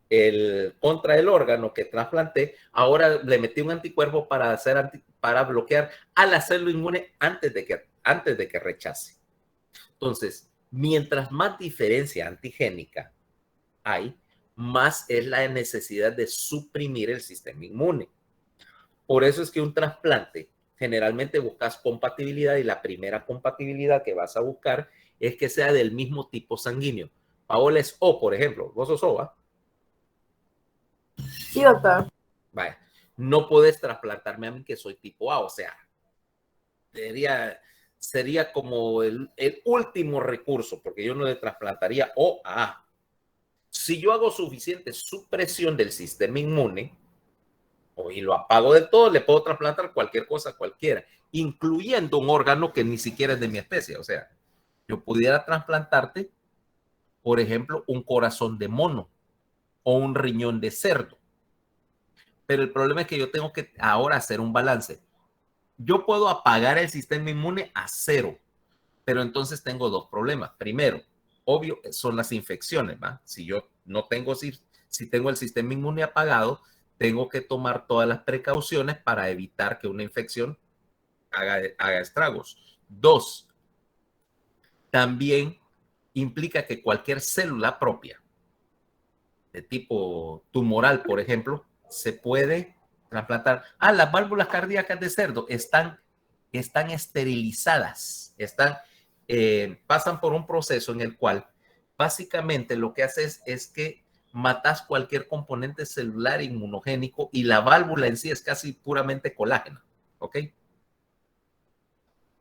el órgano que trasplanté, ahora le metí un anticuerpo para bloquear a la célula inmune antes de que rechace. Entonces, mientras más diferencia antigénica hay, más es la necesidad de suprimir el sistema inmune. Por eso es que un trasplante generalmente buscas compatibilidad y la primera compatibilidad que vas a buscar es que sea del mismo tipo sanguíneo. Paola es O, por ejemplo. ¿Vos sos O, va? Sí, doctor. Vaya, no puedes trasplantarme a mí que soy tipo A, o sea, sería como el último recurso, porque yo no le trasplantaría O a A. Si yo hago suficiente supresión del sistema inmune, y lo apago del todo, le puedo trasplantar cualquier cosa, cualquiera, incluyendo un órgano que ni siquiera es de mi especie. O sea, yo pudiera trasplantarte, por ejemplo, un corazón de mono o un riñón de cerdo. Pero el problema es que yo tengo que ahora hacer un balance. Yo puedo apagar el sistema inmune a cero, pero entonces tengo dos problemas. Primero, obvio, son las infecciones, ¿va? Si yo no tengo, si tengo el sistema inmune apagado, tengo que tomar todas las precauciones para evitar que una infección haga estragos. Dos, también implica que cualquier célula propia, de tipo tumoral, por ejemplo, se puede trasplantar. Las válvulas cardíacas de cerdo están esterilizadas, pasan por un proceso en el cual básicamente lo que haces es que matas cualquier componente celular inmunogénico y la válvula en sí es casi puramente colágeno, ¿ok?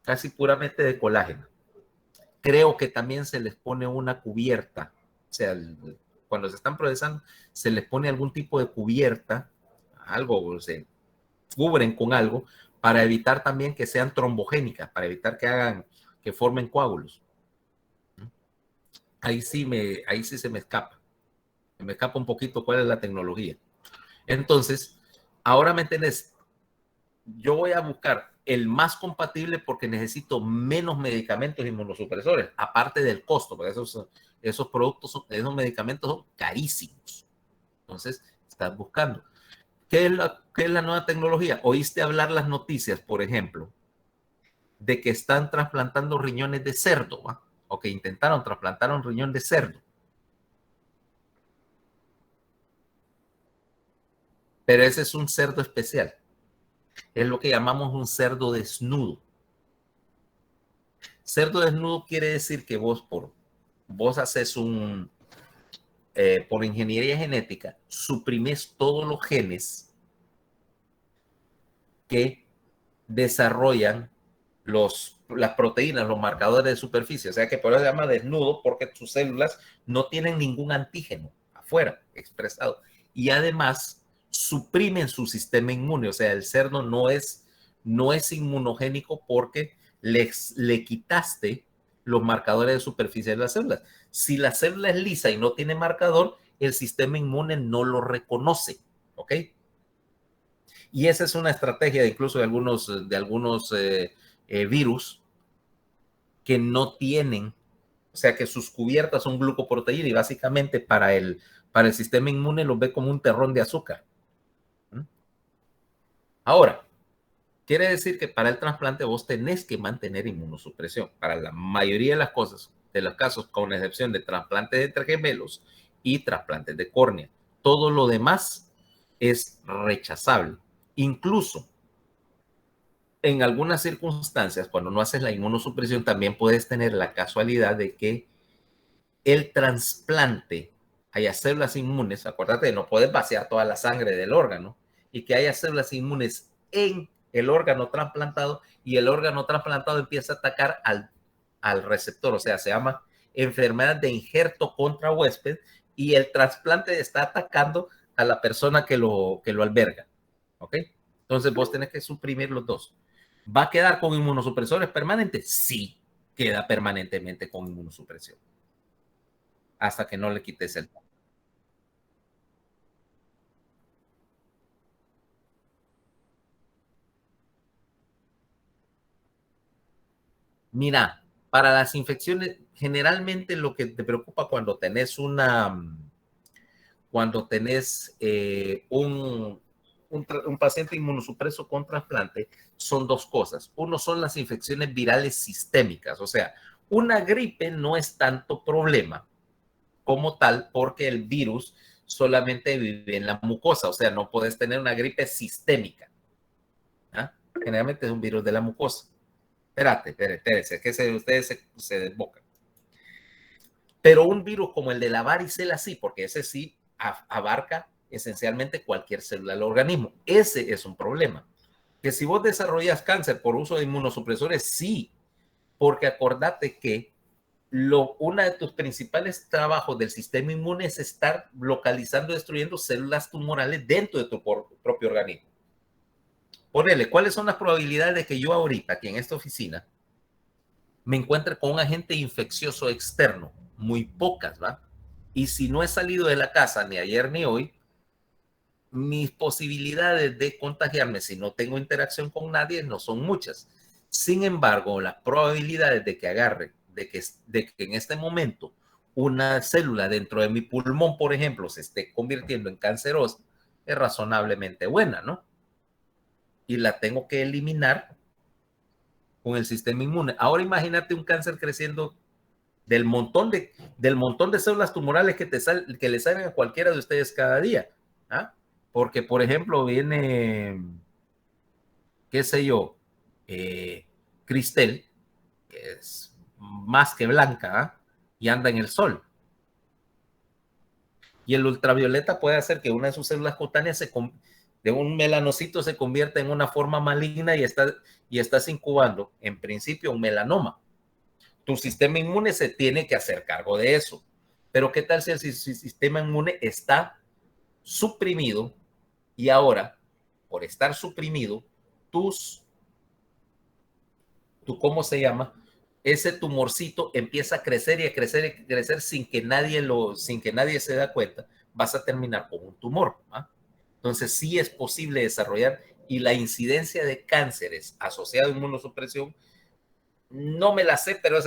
Casi puramente de colágeno. Creo que también se les pone una cubierta, o sea, cuando se están procesando, se les pone algún tipo de cubierta, algo, se cubren con algo para evitar también que sean trombogénicas, para evitar que formen coágulos. Ahí sí se me escapa un poquito cuál es la tecnología. Entonces, ahora me entendés, yo voy a buscar el más compatible porque necesito menos medicamentos inmunosupresores, aparte del costo, porque esos medicamentos son carísimos. Entonces, estás buscando. qué es la nueva tecnología? ¿Oíste hablar las noticias, por ejemplo, de que están trasplantando riñones de cerdo, ¿va? O que intentaron trasplantar un riñón de cerdo? Pero ese es un cerdo especial. Es lo que llamamos un cerdo desnudo. Cerdo desnudo quiere decir que vos haces por ingeniería genética, suprimes todos los genes que desarrollan las proteínas, los marcadores de superficie. O sea que por eso se llama desnudo, porque tus células no tienen ningún antígeno afuera expresado. Y además suprimen su sistema inmune. O sea, el cerdo no es inmunogénico porque le quitaste los marcadores de superficie de las células. Si la célula es lisa y no tiene marcador, el sistema inmune no lo reconoce. ¿Ok? Y esa es una estrategia incluso de algunos virus que no tienen, o sea que sus cubiertas son glucoproteína y básicamente para el sistema inmune los ve como un terrón de azúcar. Ahora, quiere decir que para el trasplante vos tenés que mantener inmunosupresión. Para la mayoría de las cosas, de los casos, con excepción de trasplantes entre gemelos y trasplantes de córnea. Todo lo demás es rechazable. Incluso en algunas circunstancias, cuando no haces la inmunosupresión, también puedes tener la casualidad de que el trasplante haya células inmunes. Acuérdate, no puedes vaciar toda la sangre del órgano, y que haya células inmunes en el órgano trasplantado, y el órgano trasplantado empieza a atacar al receptor. O sea, se llama enfermedad de injerto contra huésped, y el trasplante está atacando a la persona que lo alberga. ¿Ok? Entonces vos tenés que suprimir los dos. ¿Va a quedar con inmunosupresores permanentes? Sí, queda permanentemente con inmunosupresión. Hasta que no le quites el... Mira, para las infecciones, generalmente lo que te preocupa cuando tenés un paciente inmunosupreso con trasplante son dos cosas. Uno son las infecciones virales sistémicas. O sea, una gripe no es tanto problema como tal porque el virus solamente vive en la mucosa. O sea, no puedes tener una gripe sistémica. ¿Ah? Generalmente es un virus de la mucosa. Espérate, que ustedes se desbocan. Pero un virus como el de la varicela sí, porque ese sí abarca esencialmente cualquier célula del organismo. Ese es un problema. Que si vos desarrollas cáncer por uso de inmunosupresores, sí, porque acordate que uno de tus principales trabajos del sistema inmune es estar localizando y destruyendo células tumorales dentro de tu propio organismo. Ponele, ¿cuáles son las probabilidades de que yo ahorita, aquí en esta oficina, me encuentre con un agente infeccioso externo? Muy pocas, ¿va? Y si no he salido de la casa ni ayer ni hoy, mis posibilidades de contagiarme si no tengo interacción con nadie no son muchas. Sin embargo, las probabilidades de que agarre, de que en este momento una célula dentro de mi pulmón, por ejemplo, se esté convirtiendo en cancerosa, es razonablemente buena, ¿no? Y la tengo que eliminar con el sistema inmune. Ahora imagínate un cáncer creciendo del montón de células tumorales que le salen a cualquiera de ustedes cada día. ¿Ah? Porque, por ejemplo, viene, qué sé yo, Cristel, que es más que blanca, ¿ah? Y anda en el sol. Y el ultravioleta puede hacer que una de sus células cutáneas de un melanocito se convierta en una forma maligna y estás incubando, en principio, un melanoma. Tu sistema inmune se tiene que hacer cargo de eso. Pero ¿qué tal si el sistema inmune está suprimido y ahora, por estar suprimido, ¿cómo se llama? Ese tumorcito empieza a crecer y a crecer y a crecer sin que nadie se da cuenta, vas a terminar con un tumor. ¿Ah? Entonces sí es posible desarrollar, y la incidencia de cánceres asociado a inmunosupresión no me la sé, pero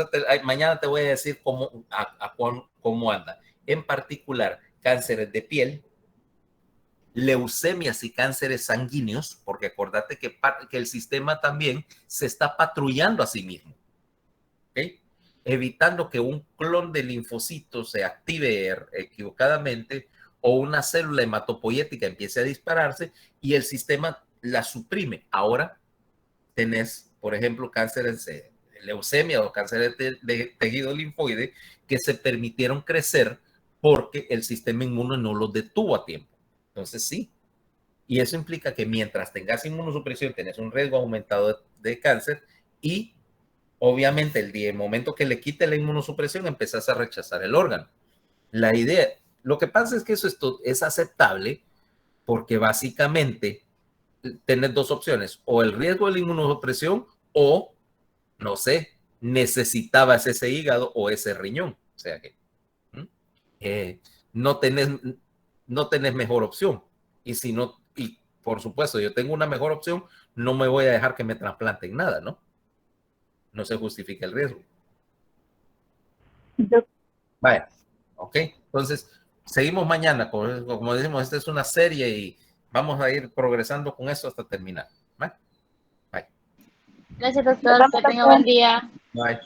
mañana te voy a decir cómo anda. En particular, cánceres de piel, leucemias y cánceres sanguíneos, porque acordate que el sistema también se está patrullando a sí mismo, ¿okay? Evitando que un clon de linfocito se active equivocadamente o una célula hematopoyética empiece a dispararse y el sistema la suprime. Ahora tenés, por ejemplo, cánceres de leucemia o cánceres de tejido linfoide que se permitieron crecer porque el sistema inmune no los detuvo a tiempo. Entonces sí, y eso implica que mientras tengas inmunosupresión tenés un riesgo aumentado de cáncer y obviamente el momento que le quite la inmunosupresión empezás a rechazar el órgano. La idea, lo que pasa es que esto es aceptable porque básicamente tenés dos opciones, o el riesgo de la inmunosupresión o, no sé, necesitabas ese hígado o ese riñón. O sea que no tenés mejor opción. Y si no, y por supuesto, yo tengo una mejor opción, no me voy a dejar que me trasplanten nada, ¿no? No se justifica el riesgo. Vaya, ok. Entonces, seguimos mañana. Como decimos, esta es una serie y vamos a ir progresando con esto hasta terminar. Bye. Gracias, doctor. Que tenga buen día. Bye.